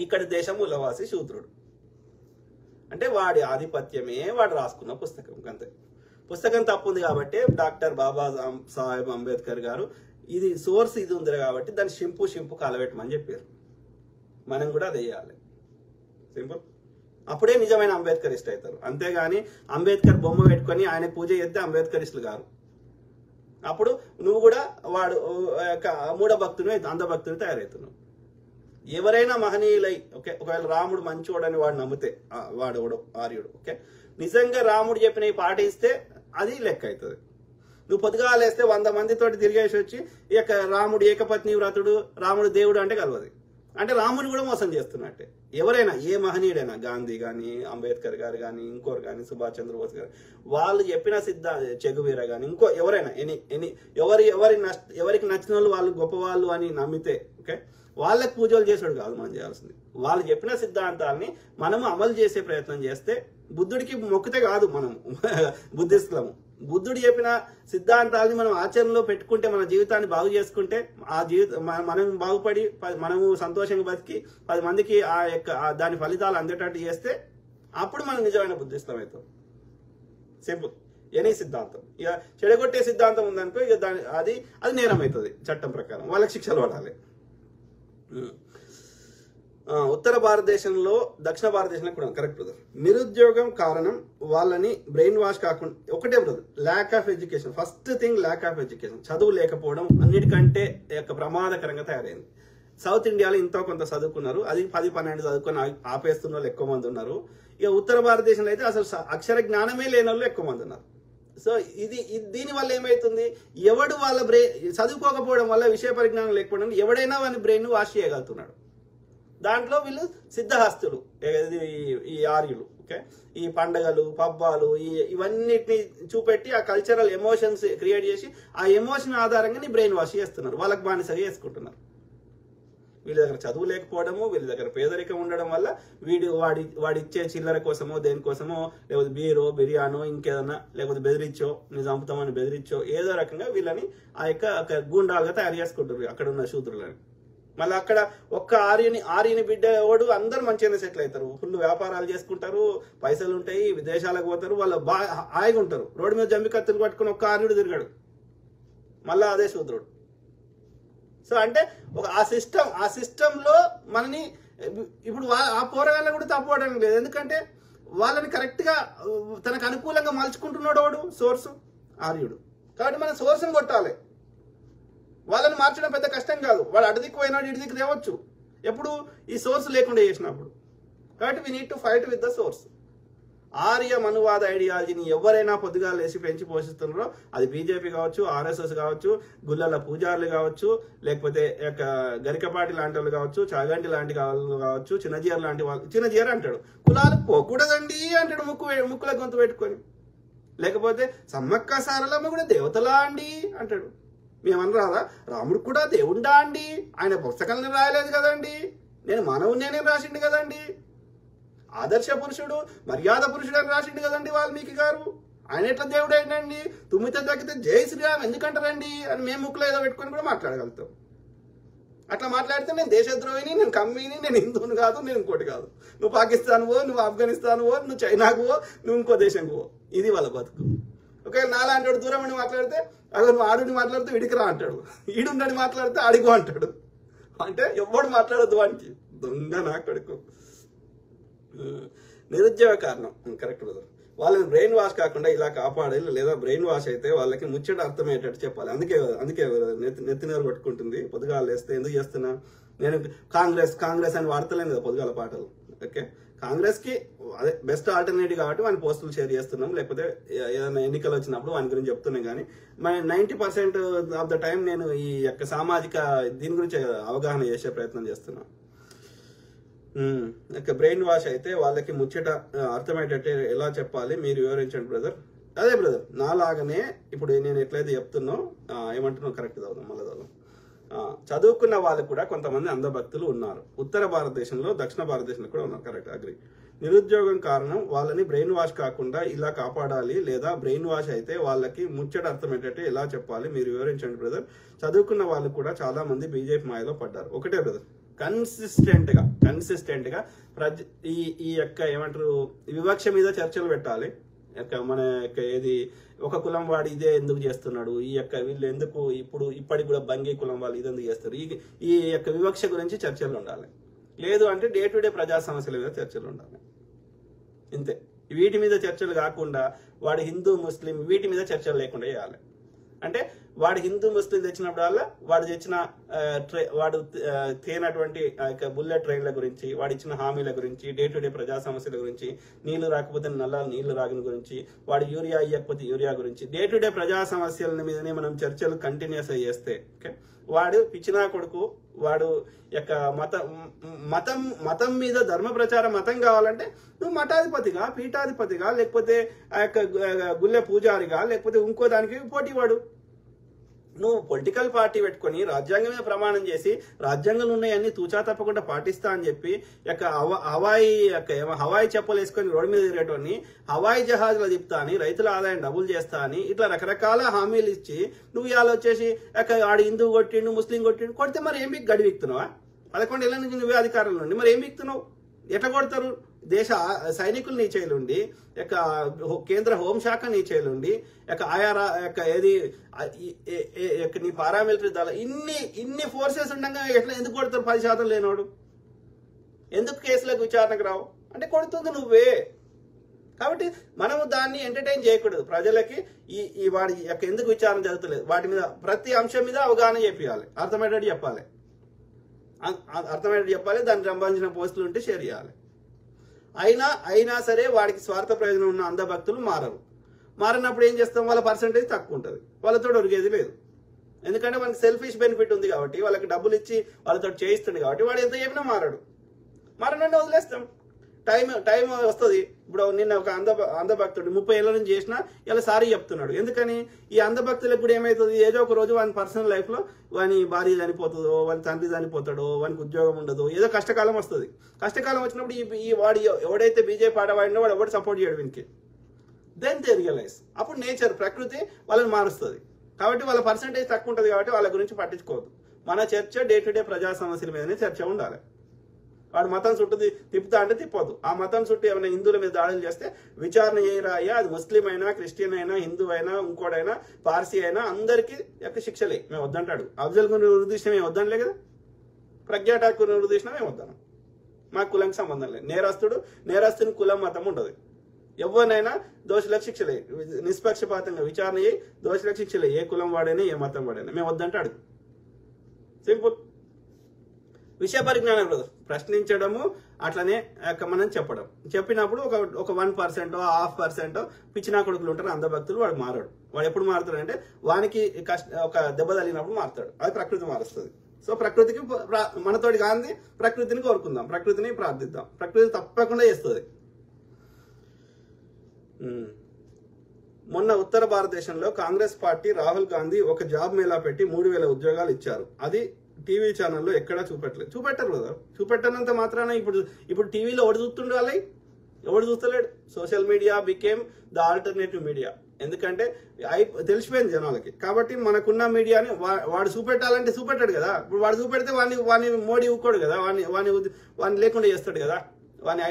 ఇక్కడ దేశం మూలవాసి శూద్రుడు. అంటే వాడి ఆధిపత్యమే వాడు రాసుకున్న పుస్తకం. అంతే. పుస్తకం తప్పుంది కాబట్టి డాక్టర్ బాబా సాహెబ్ అంబేద్కర్ గారు ఇది సోర్స్ ఇది ఉంది కాబట్టి దాన్ని షింపు కాలబెట్టమని చెప్పారు. మనం కూడా అది వేయాలి. సింపుల్. అప్పుడే నిజమైన అంబేద్కరిస్ట్ అవుతారు. అంతేగాని అంబేద్కర్ బొమ్మ పెట్టుకొని ఆయన పూజ చేస్తే అంబేద్కరిస్టులు గారు. అప్పుడు నువ్వు కూడా వాడు మూఢ భక్తుని అంధభక్తుని తయారవుతున్నావు. ఎవరైనా మహనీయులై ఒకవేళ రాముడు మంచోడని వాడు నమ్మితే వాడు ఆర్యుడు నిజంగా రాముడు చెప్పిన పాటిస్తే అది లెక్క అవుతుంది. నువ్వు పొద్దుగాలేస్తే 100 మందితోటి తిరిగేసి వచ్చి ఇక రాముడు ఏకపత్ని వ్రతుడు, రాముడు దేవుడు అంటే కలవది. అంటే రాముని కూడా మోసం చేస్తున్నట్టే. ఎవరైనా ఏ మహనీయుడైనా, గాంధీ కానీ, అంబేద్కర్ గారు కానీ, ఇంకోరు కానీ, సుభాష్ చంద్రబోస్ గారు, వాళ్ళు చెప్పిన చెగువీర కానీ, ఇంకో ఎవరైనా ఎవరికి నచ్చిన వాళ్ళు గొప్పవాళ్ళు అని నమ్మితే వాళ్ళకి పూజలు చేసాడు కాదు మనం చేయాల్సింది. వాళ్ళు చెప్పిన సిద్ధాంతాలని మనము అమలు చేసే ప్రయత్నం చేస్తే, బుద్ధుడికి మొక్కితే కాదు మనం బుద్ధిస్టులము, బుద్ధుడు చెప్పిన సిద్ధాంతాలని మనం ఆచరణలో పెట్టుకుంటే, మన జీవితాన్ని బాగు చేసుకుంటే, మనం బాగుపడి మనము సంతోషంగా బతికి 10 మందికి దాని ఫలితాలు అందేటట్టు చేస్తే అప్పుడు మనం నిజమైన బుద్ధిస్టులం అవుతాం. సింపుల్. ఎనీ సిద్ధాంతం ఇక చెడగొట్టే సిద్ధాంతం ఉందనుకో, ఇక అది నేరం అవుతుంది. చట్టం ప్రకారం వాళ్ళకి శిక్షలు పడాలి. ఉత్తర భారతదేశంలో, దక్షిణ భారతదేశంలో కూడా కరెక్ట్ బ్రదర్. నిరుద్యోగం కారణం వాళ్ళని బ్రెయిన్ వాష్ కాకుండా ఒకటే brother, lakh of education. First thing lakh of education. చదువు లేకపోవడం అన్నిటికంటే ప్రమాదకరంగా తయారైంది. సౌత్ ఇండియాలో ఇంతో కొంత చదువుకున్నారు, అది 10-12 చదువుకొని ఆపేస్తున్న వాళ్ళు ఎక్కువ మంది ఉన్నారు. ఇక ఉత్తర భారతదేశంలో అయితే అసలు అక్షర జ్ఞానమే లేని వాళ్ళు ఎక్కువ మంది ఉన్నారు. సో దీని వల్ల ఏమైతుంది, ఎవడు వాళ్ళ బ్రెయిన్ చదువుకోకపోవడం వల్ల, విషయ పరిజ్ఞానం లేకపోవడం, ఎవడైనా వాని బ్రెయిన్ వాష్ చేయగలుగుతున్నాడు. దాంట్లో వీళ్ళు సిద్ధహస్తులు, ఈ ఆర్యులు. ఈ పండగలు, పబ్బాలు, ఇవన్నిటిని చూపెట్టి ఆ కల్చరల్ ఎమోషన్స్ క్రియేట్ చేసి ఆ ఎమోషన్ ఆధారంగా నీ బ్రెయిన్ వాష్ చేస్తున్నారు, వాళ్ళకి బానిసగా చేసుకుంటున్నారు. వీళ్ళ దగ్గర చదువు లేకపోవడము, వీళ్ళ దగ్గర పేదరికం ఉండడం వల్ల వాడిచ్చే చిల్లర కోసమో, దేనికోసమో, లేకపోతే బీరో, బిర్యానో, ఇంకేదన్నా, లేకపోతే బెదిరించో, నీ చంపుతామని బెదిరించో, ఏదో రకంగా వీళ్ళని ఆ యొక్క గూండాలుగా తయారు చేసుకుంటారు అక్కడ ఉన్న శూద్రులని. మళ్ళీ అక్కడ ఒక్క ఆర్యని బిడ్డ ఎవడు అందరూ మంచిగానే సెటిల్ అవుతారు, ఫుల్ వ్యాపారాలు చేసుకుంటారు, పైసలు ఉంటాయి, విదేశాలకు పోతారు, వాళ్ళు బాగా హాయిగా ఉంటారు. రోడ్డు మీద జంబి కత్తులు పట్టుకుని ఒక్క ఆర్యుడు తిరిగాడు, మళ్ళా అదే శూద్రుడు. సో అంటే ఆ సిస్టంలో మనని ఇప్పుడు ఆ పోరగాళ్ళని కూడా తప్పుకోవడం లేదు. ఎందుకంటే వాళ్ళని కరెక్ట్గా తనకు అనుకూలంగా మలుచుకుంటున్నాడు వాడు సోర్సు ఆర్యుడు. కాబట్టి మనం సోర్స్ని కొట్టాలి. వాళ్ళని మార్చడం పెద్ద కష్టం కాదు. వాడు అటు దిక్కు పోయినాడు, ఇటు దిక్కు తేవచ్చు ఎప్పుడు ఈ సోర్స్ లేకుండా చేసినప్పుడు. కాబట్టి we need to fight with the source. Arya మనువాద ఐడియాలజీని ఎవరైనా పొద్దుగా లేచి పెంచి పోషిస్తున్నారో, అది బీజేపీ కావచ్చు, ఆర్ఎస్ఎస్ కావచ్చు, గుల్లల పూజారులు కావచ్చు, లేకపోతే గరికపాటి లాంటి వాళ్ళు కావచ్చు, చాగంటి లాంటి వాళ్ళు కావచ్చు, చిన్నజీఆర్ లాంటి వాళ్ళు. చిన్నజీఆర్ అంటాడు కులాలు పోకూడదండి అంటాడు, ముక్కుల గొంతు పెట్టుకొని. లేకపోతే సమ్మక్క సారలమ్మ కూడా దేవతలా అండి అంటాడు. మేమని రాదా, రాముడు కూడా దేవుండా అండి, ఆయన పుస్తకాలను రాయలేదు కదండి, నేను మానవుణ్ణి రాసిండు కదండి, ఆదర్శ పురుషుడు, మర్యాద పురుషుడు అని రాసిండు కదండి వాల్మీకి గారు, ఆయన ఎట్లా దేవుడు ఏంటండి, తుమ్మితే తగ్గితే జై శ్రీరామ్ ఎందుకంటారండి అని మేము ముక్కులో ఏదో పెట్టుకొని కూడా మాట్లాడగలుగుతాం. అట్లా మాట్లాడితే నేను దేశద్రోహిని, నేను కమ్మిని, నేను హిందువుని కాదు, నేను ఇంకోటి కాదు. నువ్వు పాకిస్తాన్ పో, నువ్వు ఆఫ్ఘనిస్తాన్ పో, నువ్వు చైనాకు పో, నువ్వు ఇంకో దేశం పో. ఇది వాళ్ళ బతుకు. ఒకవేళ నాలాంటి వాడు దూరం అని మాట్లాడితే, అదే నువ్వు ఆడుని మాట్లాడితే ఇడికి రా అంటాడు, ఈడుండని మాట్లాడితే అడిగో అంటాడు. అంటే ఎవడు మాట్లాడద్దు వానికి, దొంగ నా కొడుకు. నిరుద్యోగ కారణం కరెక్ట్ బ్రదర్. వాళ్ళని బ్రెయిన్ వాష్ కాకుండా ఇలా కాపాడాలి, లేదా బ్రెయిన్ వాష్ అయితే వాళ్ళకి ముచ్చట అర్థమయ్యేటట్టు చెప్పాలి. అందుకే నెత్తినీరు పట్టుకుంటుంది పొద్దుగాలు వేస్తే. ఎందుకు చేస్తున్నా నేను కాంగ్రెస్ అని వాడతలేను కదా పొద్దుగాల పాటలు. కాంగ్రెస్ కి అదే బెస్ట్ ఆల్టర్నేటివ్ కాబట్టి వాని పోస్టులు షేర్ చేస్తున్నాం, లేకపోతే ఏదైనా ఎన్నికలు వచ్చినప్పుడు వాని గురించి చెప్తున్నాం. కానీ 90% ఆఫ్ ద టైం నేను ఈ యొక్క సామాజిక దీని గురించి అవగాహన చేసే ప్రయత్నం చేస్తున్నాను. బ్రెయిన్ వాష్ అయితే వాళ్ళకి ముచ్చట అర్థమయ్యేటట్టే ఎలా చెప్పాలి మీరు వివరించండి బ్రదర్. అదే బ్రదర్, నాలాగనే ఇప్పుడు నేను ఎట్లయితే చెప్తున్నా ఏమంటున్నావు కరెక్ట్ చదువుదాం, మళ్ళీ చదువుదాం. చదువుకున్న వాళ్ళు కూడా కొంతమంది అంధభక్తులు ఉన్నారు. ఉత్తర భారతదేశంలో, దక్షిణ భారతదేశంలో కూడా ఉన్నారు. Correct, agri. నిరుద్యోగం కారణం వాళ్ళని బ్రెయిన్ వాష్ కాకుండా ఇలా కాపాడాలి, లేదా బ్రెయిన్ వాష్ అయితే వాళ్ళకి ముచ్చట అర్థమయ్యేటట్టు ఎలా చెప్పాలి, మీరు వివరించండి బ్రదర్. చదువుకున్న వాళ్ళు కూడా చాలా మంది బీజేపీ మాయలో పడ్డారు. ఒకటే బ్రదర్, కన్సిస్టెంట్ గా ఈ యొక్క ఏమంటారు వివక్ష మీద చర్చలు పెట్టాలి. మన యొక్క ఏది ఒక కులం వాడు ఇదే ఎందుకు చేస్తున్నాడు, ఈ యొక్క వీళ్ళు ఎందుకు ఇప్పటికి కూడా బంగీ కులం వాళ్ళు ఇది ఎందుకు చేస్తారు, ఈ యొక్క వివక్ష గురించి చర్చలు ఉండాలి. లేదు అంటే డే టు డే ప్రజా సమస్యల మీద చర్చలు ఉండాలి. ఇంతే. వీటి మీద చర్చలు కాకుండా వాడు హిందూ ముస్లిం వీటి మీద చర్చలు లేకుండా చేయాలి. అంటే వాడు హిందూ ముస్లిం తెచ్చినప్పుడల్లా వాడు తెచ్చిన వాడు తేనటువంటి బుల్లెట్ ట్రైన్ల గురించి, వాడు ఇచ్చిన హామీల గురించి, డే టు డే ప్రజా సమస్యల గురించి, నీళ్లు రాకపోతే నీళ్లు రాగిన గురించి, వాడు యూరియా ఇవ్వకపోతే యూరియా గురించి, డే టు డే ప్రజా సమస్యల మీదనే మనం చర్చలు కంటిన్యూస్ చేస్తే వాడు పిచ్చినా కొడుకు, వాడు యొక్క మతం మీద ధర్మ ప్రచారం మతం కావాలంటే నువ్వు మఠాధిపతిగా, పీఠాధిపతిగా, లేకపోతే ఆ యొక్క గుళ్ళె పూజారిగా, లేకపోతే ఇంకో దానికి పోటీవాడు. నువ్వు పొలిటికల్ పార్టీ పెట్టుకొని రాజ్యాంగం మీద ప్రమాణం చేసి రాజ్యాంగంలో ఉన్నాయన్నీ తూచా తప్పకుండా పాటిస్తా అని చెప్పి హవాయి చెప్పలు వేసుకొని రోడ్డు మీద తిరిగేటోని హవాయి జహాజులు తిప్పుతా అని, రైతుల ఆదాయం డబుల్ చేస్తా అని, ఇట్లా రకరకాల హామీలు ఇచ్చి నువ్వు ఇవాళ వచ్చేసి ఆడు హిందూ కొట్టిండు, ముస్లిం కొట్టిండు, కొడితే మరి ఏం బిక్ గడివిక్తున్నావా? 11 ఏళ్ల నుంచి నువ్వే అధికారంలో ఉండి మరి ఏం బిక్తున్నావు? ఎట్లా కొడతారు? దేశ సైనికులు నీ చేయాలండి, కేంద్ర హోంశాఖ నీ చేయాలండి, ఆయా నీ పారామిలిటరీ దళ ఇన్ని ఫోర్సెస్ ఉండగా ఎందుకు కొడతారు? 10% లేనోడు ఎందుకు కేసులకు విచారణకు రావు? అంటే కొడుతుంది నువ్వే. కాబట్టి మనము దాన్ని ఎంటర్టైన్ చేయకూడదు. ప్రజలకి ఈ వాడి ఎందుకు విచారణ జరుగుతలేదు వాటి మీద ప్రతి అంశం మీద అవగాహన చేయాలి, అర్థమయ్యేటట్టు చెప్పాలి, దానికి సంబంధించిన పోస్టులు ఉంటే షేర్ చేయాలి. అయినా సరే వాడికి స్వార్థ ప్రయోజనం ఉన్న అంధభక్తులు మారినప్పుడు ఏం చేస్తాం? వాళ్ళ పర్సంటేజ్ తక్కువ ఉంటుంది, వాళ్ళతో ఒరిగేది లేదు. ఎందుకంటే మనకి సెల్ఫిష్ బెనిఫిట్ ఉంది కాబట్టి, వాళ్ళకి డబ్బులు ఇచ్చి వాళ్ళతో చేయిస్తుంది కాబట్టి వాడు ఎంత చెప్పినా మారనండి వదిలేస్తాం. టైం వస్తుంది. ఇప్పుడు నిన్న ఒక అంధభక్తుడు 30 ఏళ్ల నుంచి చేసినా ఇలా సారీ చెప్తున్నాడు. ఎందుకని? ఈ అంధభక్తులకు కూడా ఏమవుతుంది, ఏదో ఒక రోజు వాని పర్సనల్ లైఫ్ లో వాని భార్య చనిపోతుందో, వాని తండ్రి చనిపోతాడో, వానికి ఉద్యోగం ఉండదు, ఏదో కష్టకాలం వస్తుంది. కష్టకాలం వచ్చినప్పుడు ఈ వాడు ఎవడైతే బీజేపీ ఆడవాడినో వాడు ఎవడు సపోర్ట్ చేయడు వీనికి. Then they realize. అప్పుడు నేచర్, ప్రకృతి వాళ్ళని మారుస్తుంది. కాబట్టి వాళ్ళ పర్సంటేజ్ తక్కువ ఉంటుంది కాబట్టి వాళ్ళ గురించి పట్టించుకోవద్దు. మన చర్చ డే టు డే ప్రజా సమస్యల మీదనే చర్చ ఉండాలి. వాడు మతం చుట్టూ తిప్పుతా అంటే తిప్పొద్దు. ఆ మతం చుట్టూ ఏమైనా హిందువుల మీద దాడులు చేస్తే విచారణ చేయరాయ్యా. అది ముస్లిం అయినా, క్రిస్టియన్ అయినా, హిందూ అయినా, ఇంకోడైనా, పార్సీ అయినా అందరికీ యొక్క శిక్షలే. మేము వద్దంటాడు. అఫ్జల్ గురి ఉరిదీసిన మేము వద్దనలే కదా, ప్రజ్ఞా ఠాకూర్ ఉరిదీసిన మేము వద్దాను. మా కులంకి సంబంధం లేదు. నేరస్తుని కులం మతం ఉండదు. ఎవరినైనా దోషులకు శిక్షలే, నిష్పక్షపాతంగా విచారణ చేయి, దోషులకు శిక్షలే, ఏ కులం వాడైనా, ఏ మతం వాడైనా. మేము వద్దంటాడు. సింపుల్. విషయ పరిజ్ఞానం బ్రదర్. ప్రశ్నించడము, అట్లనే మనం చెప్పినప్పుడు ఒక 1% 0.5% పిచ్చినా కొడుకులు ఉంటారు అంధభక్తులు. వాడు మారాడు. వాడు ఎప్పుడు మారుతాడు అంటే వానికి ఒక దెబ్బ తగిలినప్పుడు మారుతాడు. అది ప్రకృతి మారుస్తుంది. సో ప్రకృతికి మనతోటి కాంది, ప్రకృతిని కోరుకుందాం, ప్రకృతిని ప్రార్థిద్దాం. ప్రకృతి తప్పకుండా చేస్తుంది. మొన్న ఉత్తర భారతదేశంలో కాంగ్రెస్ పార్టీ రాహుల్ గాంధీ ఒక జాబ్ మేళా పెట్టి 3,000 ఉద్యోగాలు ఇచ్చారు. అది టీవీ ఛానల్లో ఎక్కడా చూపెట్టరు కదా. చూపెట్టనంత మాత్రాన ఇప్పుడు టీవీలో ఎవడు చూస్తుండాలి, ఎవడు చూస్తలేడు. Social media became the alternative media. ఎందుకంటే తెలిసిపోయింది జనాలకి. కాబట్టి మనకున్న మీడియాని వాడు చూపెట్టాలంటే చూపెట్టాడు కదా. ఇప్పుడు వాడు చూపెడితే వాడిని మోడీ ఊకోడు కదా, వాడిని లేకుండా చేస్తాడు కదా. వాని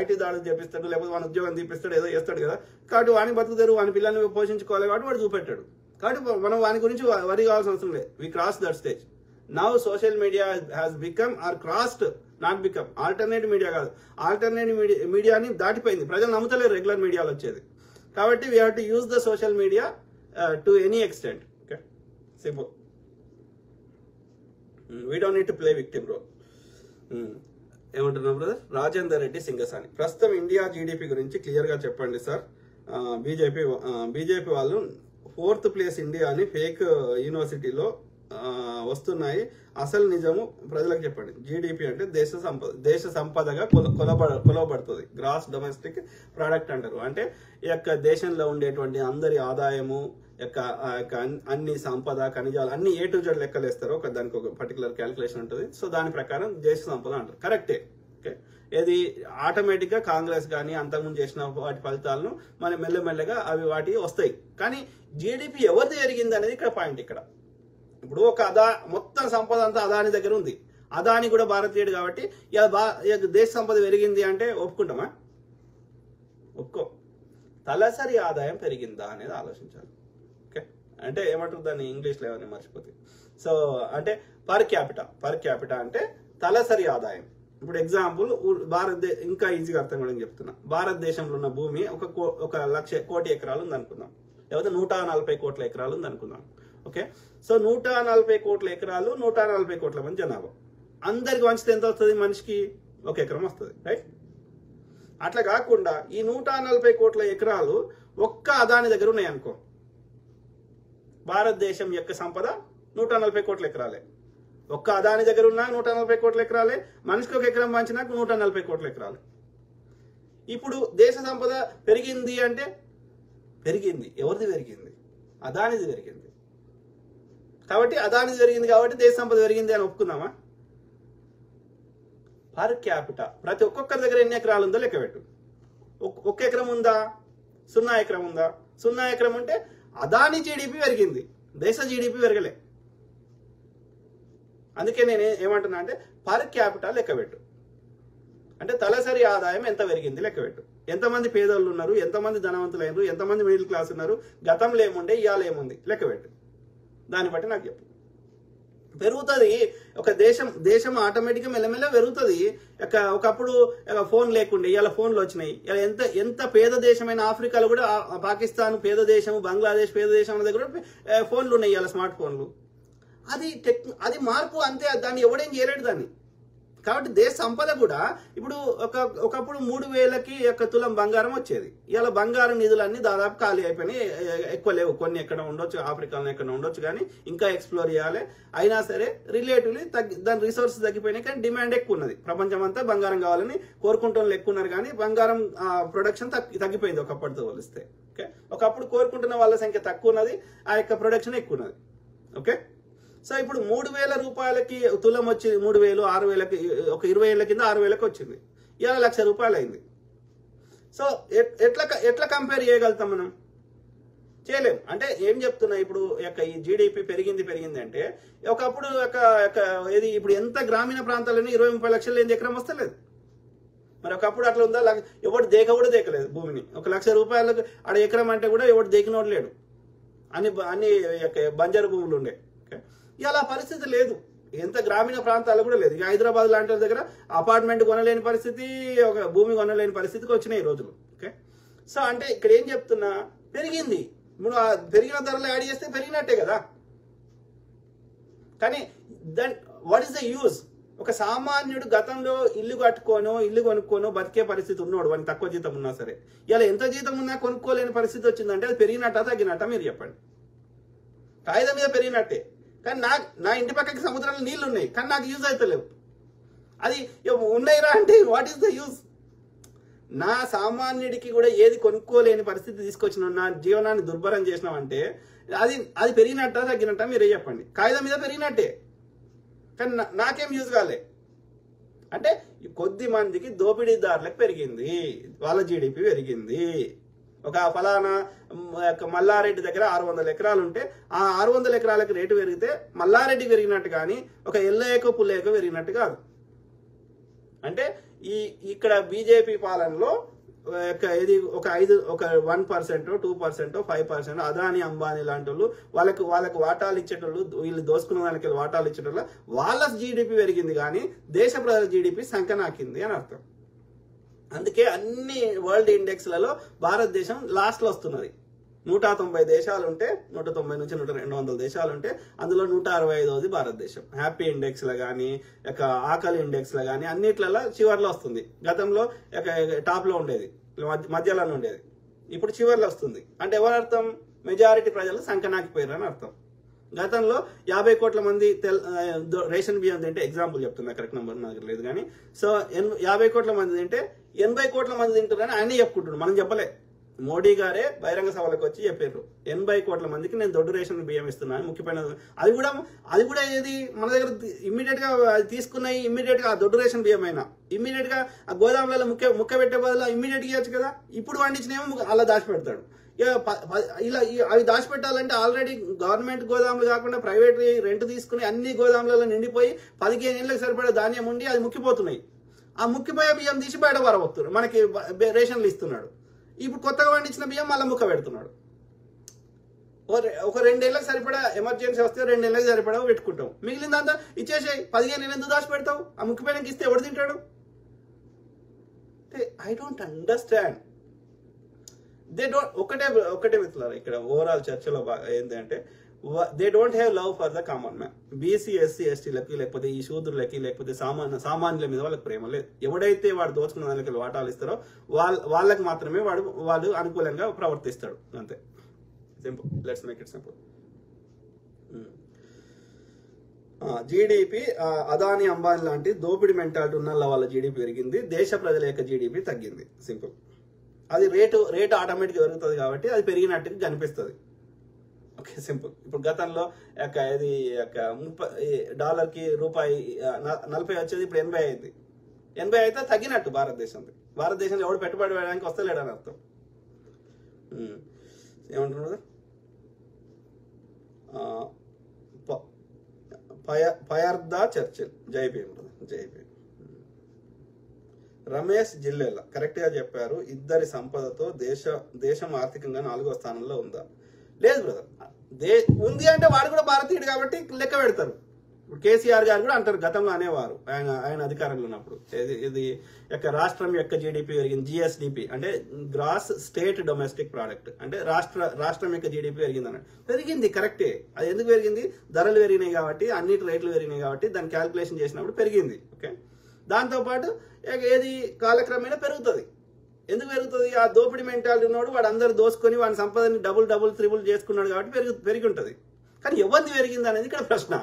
ఐటీ దాడులు చేపిస్తాడు, లేకపోతే వాని ఉద్యోగం తీపిస్తాడు, ఏదో చేస్తాడు కదా. కాబట్టి వాని బతుకుతారు, వాని పిల్లల్ని పోషించుకోవాలి కాబట్టి వాడు చూపెట్టాడు. కాబట్టి మనం వాని గురించి వరి కావాల్సిన అవసరం లేదు. We cross that stage. Now social media has become or crossed, not become. Alternative media కాదు, ఆల్టర్నేటివ్ మీడియాని దాటిపోయింది. ప్రజలు నమ్ముతలేరు రెగ్యులర్ మీడియాలో వచ్చేది. కాబట్టి we have to use the social media to any extent. Okay, simple. We don't need to play victim role. ఏమంటున్నాం brother? Rajender Reddy Singasani. ప్రస్తుతం ఇండియా జీడిపి గురించి క్లియర్ గా చెప్పండి సార్. బీజేపీ వాళ్ళు 4th ప్లేస్ ఇండియా అని ఫేక్ యూనివర్సిటీలో వస్తున్నాయి. అసలు నిజము ప్రజలకు చెప్పండి. జీడిపి అంటే దేశ సంపదగా కొలవబడుతుంది. గ్రాస్ డొమెస్టిక్ ప్రోడక్ట్ అంటారు. అంటే ఈ యొక్క దేశంలో ఉండేటువంటి అందరి ఆదాయము యొక్క అన్ని సంపద ఖనిజాలు అన్ని A to Z లెక్కలేస్తారు. దానికి ఒక పర్టికులర్ క్యాలిక్యులేషన్ ఉంటుంది. సో దాని ప్రకారం దేశ సంపద అంటారు. కరెక్టే. ఓకే, ఇది ఆటోమేటిక్ గా కాంగ్రెస్ కానీ అంతకుముందు చేసిన వాటి ఫలితాలను మనం మెల్లమెల్లగా అవి వాటి వస్తాయి. కానీ జీడిపి ఎవరిది పెరిగింది అనేది ఇక్కడ పాయింట్. ఇక్కడ ఇప్పుడు మొత్తం సంపద అంతా అదాని దగ్గర ఉంది. అదాని కూడా భారతీయుడు కాబట్టి దేశ సంపద పెరిగింది అంటే ఒప్పుకుంటామా? ఒప్పుకో. తలసరి ఆదాయం పెరిగిందా అనేది ఆలోచించాలి. ఓకే, అంటే ఏమంటారు దాన్ని ఇంగ్లీష్లో ఏమని మర్చిపోతే. సో అంటే పర్ క్యాపిటా అంటే తలసరి ఆదాయం. ఇప్పుడు ఎగ్జాంపుల్ ఇంకా ఈజీగా అర్థం కూడా చెప్తున్నా. భారతదేశంలో ఉన్న భూమి ఒక 1,00,000 కోటి ఎకరాలు ఉంది అనుకుందాం, లేకపోతే 140 కోట్ల ఎకరాలు ఉంది అనుకుందాం. ఓకే, సో 140 కోట్ల ఎకరాలు, 140 కోట్ల మంది జనాభా. అందరికి వంచితే ఎంత వస్తుంది? మనిషికి 1 ఎకరం వస్తుంది, రైట్? అట్లా కాకుండా ఈ 140 కోట్ల ఎకరాలు ఒక్క అదాని దగ్గర ఉన్నాయి అనుకో, భారతదేశం యొక్క సంపద 140 కోట్ల ఎకరాలే. ఒక్క అదాని దగ్గర ఉన్న 140 కోట్ల ఎకరాలే, మనిషికి 1 ఎకరం పంచినాక 140 కోట్ల ఎకరాలే. ఇప్పుడు దేశ సంపద పెరిగింది అంటే పెరిగింది. ఎవరిది పెరిగింది? అదానిది పెరిగింది. కాబట్టి అదానిది పెరిగింది కాబట్టి దేశ సంపద పెరిగింది అని ఒప్పుకుందామా? పర్ క్యాపిటా ప్రతి ఒక్కొక్కరి దగ్గర ఎన్ని ఎకరాలు ఉందో లెక్క పెట్టు. 1 ఎకరం ఉందా? 0 ఎకరం ఉందా? 0 ఎకరం ఉంటే అదాని జీడిపి పెరిగింది, దేశ జీడిపి పెరగలే. అందుకే నేను ఏమంటున్నా అంటే పర్ క్యాపిటా లెక్క పెట్టు. అంటే తలసరి ఆదాయం ఎంత పెరిగింది లెక్క పెట్టు. ఎంతమంది పేదోళ్ళు ఉన్నారు, ఎంతమంది ధనవంతులైనరు, ఎంతమంది మిడిల్ క్లాస్ ఉన్నారు, గతంలో ఏముండే ఇవాళ ఏముంది లెక్క పెట్టు. దాన్ని బట్టి నాకు చెప్పు. పెరుగుతుంది ఒక దేశం ఆటోమేటిక్గా మెల్లమెల్ల పెరుగుతుంది. ఒకప్పుడు ఫోన్ లేకుండే, ఇవాళ ఫోన్లు వచ్చినాయి. ఇలా ఎంత పేద దేశమైన ఆఫ్రికాలో కూడా, పాకిస్తాన్ పేద దేశం, బంగ్లాదేశ్ పేద దేశం దగ్గర ఫోన్లు ఉన్నాయి ఇవాళ, స్మార్ట్ ఫోన్లు. అది మార్పు అంతే, దాన్ని ఎవడేం చేయలేడు దాన్ని. కాబట్టి దేశ సంపద కూడా ఇప్పుడు ఒకప్పుడు 3,000కి తులం బంగారం వచ్చేది. ఇవాళ బంగారం నిధులన్నీ దాదాపు ఖాళీ అయిపోయినాయి. ఎక్కువ లేవు, కొన్ని ఎక్కడ ఉండొచ్చు, ఆఫ్రికాలో ఎక్కడ ఉండొచ్చు, కానీ ఇంకా ఎక్స్ప్లోర్ చేయాలి. అయినా సరే రిలేటివ్లీ దాని రిసోర్సెస్ తగ్గిపోయినాయి, కానీ డిమాండ్ ఎక్కువ ఉన్నది. ప్రపంచం అంతా బంగారం కావాలని కోరుకుంటున్న ఎక్కువ ఉన్నారు, కానీ బంగారం ప్రొడక్షన్ తగ్గిపోయింది ఒకప్పటితో పోలిస్తే. ఓకే, ఒకప్పుడు కోరుకుంటున్న వాళ్ళ సంఖ్య తక్కువ ఉన్నది, ఆ యొక్క ప్రొడక్షన్ ఎక్కువ ఉన్నది. ఓకే, సో ఇప్పుడు 3,000 రూపాయలకి తులం వచ్చి 3,000, 6,000కి ఒక 20 ఏళ్ల కింద 6,000కి వచ్చింది. ఇవాళ 1,00,000 రూపాయలు అయింది. సో ఎట్లా కంపేర్ చేయగలుగుతాం మనం? చేయలేం. అంటే ఏం చెప్తున్నా, ఇప్పుడు ఈ జీడిపి పెరిగింది అంటే ఒకప్పుడు ఏది ఇప్పుడు ఎంత గ్రామీణ ప్రాంతాలని 20-30 లక్షలు లేని ఎకరం వస్తలేదు. మరి ఒకప్పుడు అట్లా ఉందా? ఎవడు కూడా దేకలేదు భూమిని. 1,00,000 రూపాయలకు ఆడ ఎకరం అంటే కూడా ఎవడు దేకినోడు లేడు. అన్ని బంజరు భూములు ఉండే. ఇలా పరిస్థితి లేదు, ఎంత గ్రామీణ ప్రాంతాల్లో కూడా లేదు. హైదరాబాద్ లాంటి దగ్గర అపార్ట్మెంట్ కొనలేని పరిస్థితి, ఒక భూమి కొనలేని పరిస్థితికి వచ్చినాయి ఈ రోజులు. ఓకే, సో అంటే ఇక్కడ ఏం చెప్తున్నా, పెరిగింది. ఇప్పుడు పెరిగిన ధరలు యాడ్ చేస్తే పెరిగినట్టే కదా. కానీ వాట్ ఈస్ ద యూజ్? ఒక సామాన్యుడు గతంలో ఇల్లు కొనుక్కోనో బతికే పరిస్థితి ఉన్నాడు, వానికి తక్కువ జీతం ఉన్నా సరే. ఇలా ఎంత జీతం ఉన్నా కొనుక్కోలేని పరిస్థితి వచ్చిందంటే అది పెరిగినట్టా తగ్గినట్టా మీరు చెప్పండి. కాగితం మీద పెరిగినట్టే, కానీ నా ఇంటి పక్కకి సముద్రంలో నీళ్లు ఉన్నాయి, కానీ నాకు యూజ్ అవుతలేవు. అది ఉన్నాయిరా అంటే వాట్ ఈస్ ద యూజ్? నా సామాన్యుడికి కూడా ఏది కొనుక్కోలేని పరిస్థితి తీసుకొచ్చిన, నా జీవనాన్ని దుర్భరం చేసినామంటే అది పెరిగినట్టా తగ్గినట్టా మీరే చెప్పండి. కాగితం మీద పెరిగినట్టే, కానీ నాకేం యూజ్ కాలే. అంటే కొద్ది మందికి దోపిడీదారులకు పెరిగింది, వాళ్ళ జీడిపి పెరిగింది. ఒక ఫలానా మల్లారెడ్డి దగ్గర 600 ఎకరాలు ఉంటే ఆ 600 ఎకరాలకు రేటు పెరిగితే మల్లారెడ్డి పెరిగినట్టు కానీ ఒక ఎల్లయ్యకో పుల్లయ్యకో పెరిగినట్టు కాదు. అంటే ఇక్కడ బీజేపీ పాలనలో ఇది ఒక 1%, 2%, 5% అదాని అంబానీ లాంటి వాళ్ళు వాళ్ళకు వాటాలు ఇచ్చేటోళ్ళు, వీళ్ళు దోసుకున్న దానికి వాటాలు ఇచ్చేటోళ్ళు వాళ్ళ జీడిపి పెరిగింది, కానీ దేశ ప్రజల జీడిపి సంకనాకింది అని అర్థం. అందుకే అన్ని వరల్డ్ ఇండెక్స్లలో భారతదేశం లాస్ట్లో వస్తున్నది. 190 దేశాలు ఉంటే 190 నుంచి 200 దేశాలు ఉంటే అందులో 165ది భారతదేశం. హ్యాపీ ఇండెక్స్లో కానీ ఆకలి ఇండెక్స్లో కానీ అన్నిట్లలో చివర్లో వస్తుంది. గతంలో టాప్లో ఉండేది, మధ్యలో ఉండేది, ఇప్పుడు చివర్లో వస్తుంది. అంటే ఎవరర్థం? మెజారిటీ ప్రజలు సంకనాకిపోయారు అని అర్థం. గతంలో 50 కోట్ల మంది రేషన్ బియ్యం తింటే, ఎగ్జాంపుల్ చెప్తున్నా, కరెక్ట్ నెంబర్ నాకు లేదు కానీ, సో 50 కోట్ల మంది తింటే 80 కోట్ల మంది తింటారని ఆయనే చెప్పుకుంటున్నాడు, మనం చెప్పలే. మోడీ గారే బహిరంగ సభలకు వచ్చి చెప్పారు 80 కోట్ల మందికి నేను దొడ్డు రేషన్ బియ్యం ఇస్తున్నాను. ముఖ్యమైన అది కూడా ఏది మన దగ్గర ఇమ్మీడియట్ గా తీసుకున్నాయి, ఇమ్మీడియట్ గా దొడ్డు రేషన్ బియ్యం అయినా ఇమ్మీడియట్ గా ఆ గోదాములలో ముక్క పెట్టే బదులు ఇమ్మీడియట్ గా ఇవ్వచ్చు కదా. ఇప్పుడు పండించినేమో అలా దాచిపెడతాడు. ఇలా అవి దాచిపెట్టాలంటే ఆల్రెడీ గవర్నమెంట్ గోదాములు కాకుండా ప్రైవేట్ రెంట్ తీసుకుని అన్ని గోదాములలో నిండిపోయి 15 ఏళ్ళకి సరిపడే ధాన్యం ఉండి అది ముక్కిపోతున్నాయి. ఆ ముక్కిపోయే బియ్యం తీసి బయట పారబోతున్నారు, మనకి రేషన్లు ఇస్తున్నాడు. ఇప్పుడు కొత్తగా పండించిన బియ్యం మళ్ళీ ముక్క పెడుతున్నాడు. ఒక 2 ఏళ్ళకి సరిపడా ఎమర్జెన్సీ వస్తే 2 ఏళ్ళకి సరిపడా పెట్టుకుంటాం, మిగిలిందంతా ఇచ్చేసాయి. 15 ఏళ్ళు ఎందుకు దాచి పెడతావు? ఆ ముక్కిపోయినకి ఇస్తే ఎవడు తింటాడు? I don't understand. ఒకటే మిత్రులారా, ఇక్కడ ఓవరాల్ చర్చలో ఏంటంటే they don't have love for the common man. BC SC ఎస్టీలకి లేకపోతే ఈ శూద్రులకి లేకపోతే సామాన్యుల మీద వాళ్ళకి ప్రేమ లేదు. ఎవడైతే వాడు దోచుకున్న దానికి వాటాలు ఇస్తారో వాళ్ళకి మాత్రమే వాళ్ళు అనుకూలంగా ప్రవర్తిస్తాడు, అంతే. Simple, let's make it simple. GDP Adani Ambani లాంటి దోపిడి మెంటాలిటీ ఉన్న వాళ్ళ జీడిపి పెరిగింది, దేశ ప్రజల యొక్క జీడిపి తగ్గింది. సింపుల్. అది రేటు ఆటోమేటిక్గా పెరుగుతుంది కాబట్టి అది పెరిగినట్టుగా కనిపిస్తుంది. Okay, simple. ఇప్పుడు గతంలో ఇది $30కి రూపాయి 40 వచ్చేది, ఇప్పుడు 80 అయింది. 80 అయితే తగ్గినట్టు భారతదేశంలో ఎవడు పెట్టుబడి పెట్టడానికి వస్తలేడని అర్థం. ఏమంటున్నారు? పయర్దా చర్చిల్, జైపీఎం. రమేష్ జిల్లెల కరెక్ట్ గా చెప్పారు. ఇద్దరి సంపదతో దేశం ఆర్థికంగా 4వ స్థానంలో ఉందా? లేదు బ్రదర్, ఉంది అంటే వాడు కూడా భారతీయుడు కాబట్టి లెక్క పెడతారు. ఇప్పుడు కేసీఆర్ గారు కూడా అంటారు, గతంలో అనేవారు ఆయన అధికారంలో ఉన్నప్పుడు, ఇది యొక్క రాష్ట్రం యొక్క జీడిపి పెరిగింది, జిఎస్డిపి అంటే గ్రాస్ స్టేట్ డొమెస్టిక్ ప్రోడక్ట్, అంటే రాష్ట్రం యొక్క జీడిపి పెరిగింది అన్నట్టు. పెరిగింది, కరెక్టే. అది ఎందుకు పెరిగింది? ధరలు పెరిగినాయి కాబట్టి, అన్నిటి రేట్లు పెరిగినాయి కాబట్టి దాన్ని క్యాల్కులేషన్ చేసినప్పుడు పెరిగింది. ఓకే, దాంతోపాటు ఏది కాలక్రమేణా పెరుగుతుంది. ఎందుకు పెరుగుతుంది? ఆ దోపిడి మెంటాలిటీ ఉన్నవాడు వాడు అందరు దోసుకొని వాడి సంపదని డబుల్ త్రిబుల్ చేసుకున్నాడు కాబట్టి పెరిగి ఉంటుంది. కానీ ఎవరిది పెరిగింది అనేది ఇక్కడ ప్రశ్న.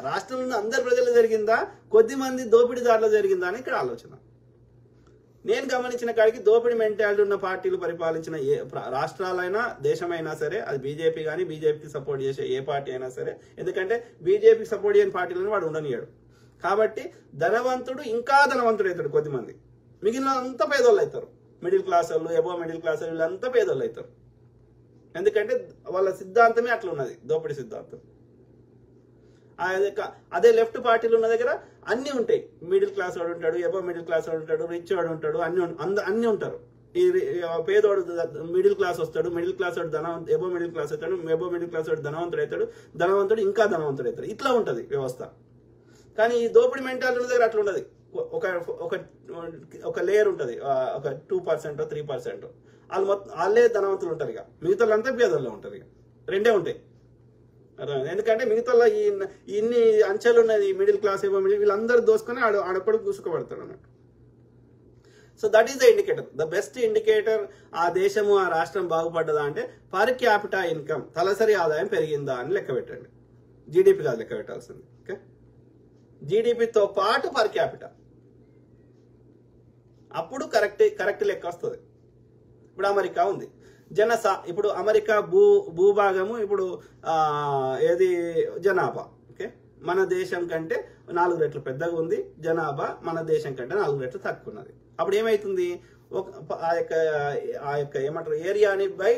రాష్ట్రంలో ఉన్న అందరి ప్రజలు జరిగిందా, కొద్ది మంది దోపిడీదారులు జరిగిందా అని ఇక్కడ ఆలోచన. నేను గమనించిన కాడికి దోపిడీ మెంటాలిటీ ఉన్న పార్టీలు పరిపాలించిన ఏ రాష్ట్రాలైనా దేశమైనా సరే, అది బీజేపీ కానీ బీజేపీకి సపోర్ట్ చేసే ఏ పార్టీ అయినా సరే, ఎందుకంటే బీజేపీకి సపోర్ట్ చేయని పార్టీలను వాడు ఉండనియాడు. కాబట్టి ధనవంతుడు ఇంకా ధనవంతుడు అవుతాడు కొద్దిమంది, మిగిలిన అంతా పేదోళ్ళు అవుతారు. మిడిల్ క్లాస్ వాళ్ళు, ఎబో మిడిల్ క్లాస్ వాళ్ళు, వీళ్ళంతా పేదోళ్ళు అవుతారు. ఎందుకంటే వాళ్ళ సిద్ధాంతమే అట్లా ఉన్నది, దోపిడీ సిద్ధాంతం. అదే లెఫ్ట్ పార్టీలు ఉన్న దగ్గర అన్ని ఉంటాయి. మిడిల్ క్లాస్ వాడు ఉంటాడు, ఎబో మిడిల్ క్లాస్ వాడు ఉంటాడు, రిచ్ వాడు ఉంటాడు, అన్ని ఉంటారు. ఈ పేదోడు మిడిల్ క్లాస్ వస్తాడు, మిడిల్ క్లాస్ వాడు ఎబో మిడిల్ క్లాస్ అవుతాడు, ఎబో మిడిల్ క్లాస్ వాడు ధనవంతుడు అవుతాడు, ధనవంతుడు ఇంకా ధనవంతుడు అవుతాడు. ఇట్లా ఉంటది వ్యవస్థ. కానీ ఈ దోపిడీ మెంటాలిటీ దగ్గర అట్లా ఉండదు. ఒక లేయర్ ఉంటుంది, ఒక 2% 3%. వాళ్ళే ధనవంతులు ఉంటారు, ఇక మిగతా అంతా పేదల్లో ఉంటారు. ఇక రెండే ఉంటాయి. ఎందుకంటే మిగతా ఇన్ని అంచెలు ఉన్నది, మిడిల్ క్లాస్ ఏమో వీళ్ళందరూ దోసుకొని ఆడొక్కడు కూసుకుపడతాడు అన్నట్టు. So that is the indicator, the best indicator. ఆ దేశము ఆ రాష్ట్రం బాగుపడ్డదా అంటే పర్ క్యాపిటా ఇన్కమ్, తలసరి ఆదాయం పెరిగిందా అని లెక్క పెట్టండి. జీడిపి కాదు లెక్క పెట్టాల్సింది. ఓకే, జీడిపితో పాటు పర్ క్యాపిటా, అప్పుడు కరెక్ట్ లెక్క వస్తుంది. ఇప్పుడు అమెరికా ఉంది, ఇప్పుడు అమెరికా భూభాగము ఇప్పుడు ఏది జనాభా, ఓకే, మన దేశం కంటే 4 రెట్లు పెద్దగా ఉంది. జనాభా మన దేశం కంటే 4 రెట్లు తక్కువ ఉన్నది. అప్పుడు ఏమైతుంది? ఆ యొక్క ఏమంటారు ఏరియాని బై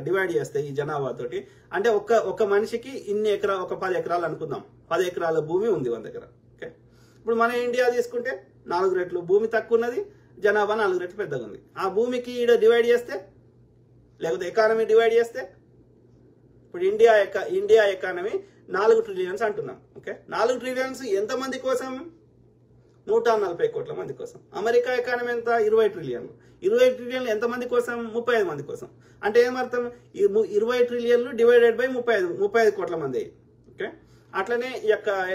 డివైడ్ చేస్తే ఈ జనాభా తోటి, అంటే ఒక మనిషికి ఇన్ని ఎకరాలు, ఒక 10 ఎకరాలు అనుకుందాం, 10 ఎకరాల భూమి ఉంది మన దగ్గర. ఓకే, ఇప్పుడు మన ఇండియా తీసుకుంటే 4 రెట్లు భూమి తక్కువ ఉన్నది, జనాభా 4 రెట్లు పెద్దగా ఉంది. ఆ భూమికి ఈడ డివైడ్ చేస్తే, లేకపోతే ఎకానమీ డివైడ్ చేస్తే, ఇప్పుడు ఇండియా ఎకానమీ 4 ట్రిలియన్స్ అంటున్నాం. ఓకే, 4 ట్రిలియన్స్ ఎంతమంది కోసం? 140 కోట్ల మంది కోసం. అమెరికా ఎకానమీ ఎంత? 20 ట్రిలియన్లు. 20 ట్రిలియన్లు ఎంతమంది కోసం? 35 మంది కోసం. అంటే ఏమర్థం? 20 ట్రిలియన్లు డివైడెడ్ బై 35 కోట్ల మంది. ఓకే, అట్లనే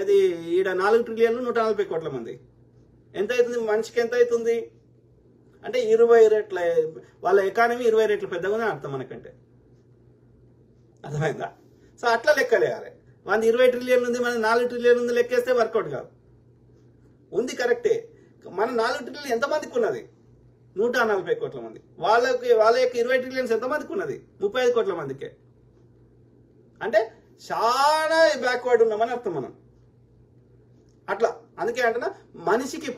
ఇది ఈడ 4 ట్రిలియన్లు 140 కోట్ల మంది. ఎంత అవుతుంది? మనిషికి ఎంత అవుతుంది అంటే 20 రెట్ల, వాళ్ళ ఎకానమీ 20 రెట్లు పెద్దగా అర్థం మనకంటే. అర్థమైందా? సో అట్లా లెక్కలేయాలి. మనది 20 ట్రిలియన్ ఉంది, మన 4 ట్రిలియన్ ఉంది లెక్కేస్తే వర్కౌట్ కాదు. ఉంది కరెక్టే, మన 4 ట్రిలియన్ ఎంతమందికి ఉన్నది? 140 కోట్ల మంది. వాళ్ళ యొక్క 20 ట్రిలియన్స్ ఎంతమందికి ఉన్నది? 35 కోట్ల మందికే. అంటే చాలా బ్యాక్వర్డ్ ఉన్నామని అర్థం మనం. అట్లా అందుకే అంటున్నా, మనిషికి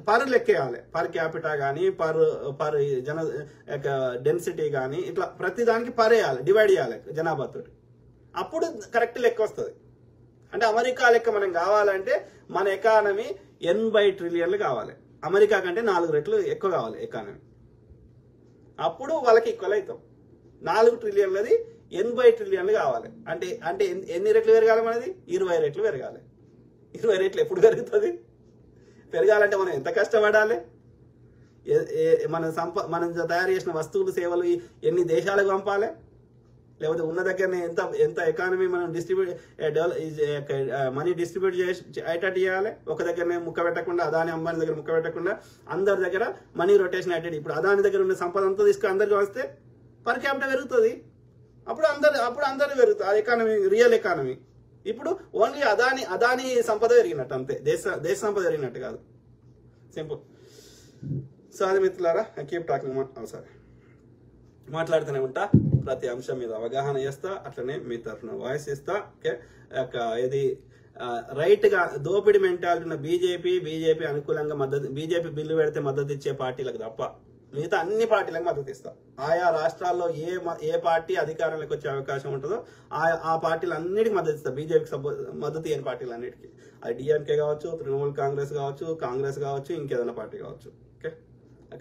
పర్ లెక్కేయాలి. పర్ క్యాపిటా కానీ, పర్ జన డెన్సిటీ కానీ, ఇట్లా ప్రతి దానికి పర్ వేయాలి, డివైడ్ చేయాలి జనాభాతో. అప్పుడు కరెక్ట్ లెక్క వస్తుంది. అంటే అమెరికా లెక్క మనం కావాలంటే మన ఎకానమీ 80 ట్రిలియన్లు కావాలి. అమెరికా కంటే 4 రెట్లు ఎక్కువ కావాలి ఎకానమీ. అప్పుడు వాళ్ళకి ఈక్వల్ అవుతాం. 4 ట్రిలియన్లది 80 ట్రిలియన్లు కావాలి. అంటే అంటే ఎన్ని రెట్లు పెరగాలి మనది? 20 రెట్లు పెరగాలి. 20 రెట్లు ఎప్పుడు పెరుగుతుంది? పెరగాలంటే మనం ఎంత కష్టపడాలి? మనం తయారు చేసిన వస్తువులు, సేవలు ఎన్ని దేశాలకు పంపాలి? లేకపోతే ఉన్న దగ్గరనే ఎంత ఎకానమీ మనం మనీ డిస్ట్రిబ్యూట్ అయ్యేటట్టు చేయాలి. ఒక దగ్గరనే ముక్క పెట్టకుండా, అదాని అంబానీ దగ్గర ముక్క పెట్టకుండా అందరి దగ్గర మనీ రొటేషన్ అయ్యేటట్టు. ఇప్పుడు అదాని దగ్గర ఉన్న సంపద అంతా తీసుకుని అందరికి వస్తే పర్ క్యాపిటల్ పెరుగుతుంది. అప్పుడు అందరు పెరుగుతుంది ఆ ఎకానమీ, రియల్ ఎకానమీ. ఇప్పుడు ఓన్లీ అదాని సంపద పెరిగినట్టు అంతే, దేశ సంపద పెరిగినట్టు కాదు. సింపుల్. సో అది మిత్రులారా, ఐ కీప్ టాకింగ్. సారీ, మాట్లాడుతూనే ఉంటా, ప్రతి అంశం మీద అవగాహన చేస్తా, అట్లనే మీ తరఫున వాయిస్ ఇస్తా. ఓకే, ఇది రైట్ గా దోపిడి మెంటాలిటీ ఉన్న బీజేపీ అనుకూలంగా మద్దతు, బీజేపీ బిల్లు పెడితే మద్దతు ఇచ్చే పార్టీలకు తప్ప మిగతా అన్ని పార్టీలకు మద్దతు ఇస్తా. ఆయా రాష్ట్రాల్లో ఏ పార్టీ అధికారంలోకి వచ్చే అవకాశం ఉంటుందో ఆ పార్టీలు అన్నిటికీ మద్దతు ఇస్తా. బీజేపీకి మద్దతు ఇవ్వని పార్టీలు అన్నిటికీ, అది డిఎంకే కావచ్చు, తృణమూల్ కాంగ్రెస్ కావచ్చు, ఇంకేదైనా పార్టీ కావచ్చు, ఓకే,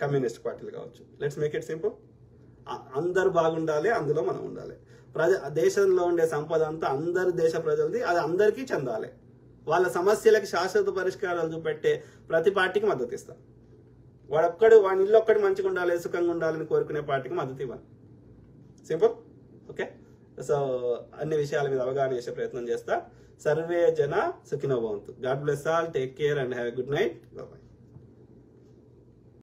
కమ్యూనిస్ట్ పార్టీలు కావచ్చు. Let's make it simple. అందరు బాగుండాలి, అందులో మనం ఉండాలి. దేశంలో ఉండే సంపద అంతా అందరు దేశ ప్రజలది, అది అందరికీ చెందాలి. వాళ్ళ సమస్యలకి శాశ్వత పరిష్కారాలు చూపెట్టే ప్రతి పార్టీకి మద్దతు ఇస్తాం. వాని ఇల్లు ఒక్కటి మంచిగా ఉండాలి, సుఖంగా ఉండాలని కోరుకునే పార్టీకి మద్దతు ఇవ్వాలి. సింపుల్. ఓకే, సో అన్ని విషయాల మీద అవగాహన చేసే ప్రయత్నం చేస్తా. సర్వే జన సుఖినో భవంతు. God bless all, take care and have a good night. Bye.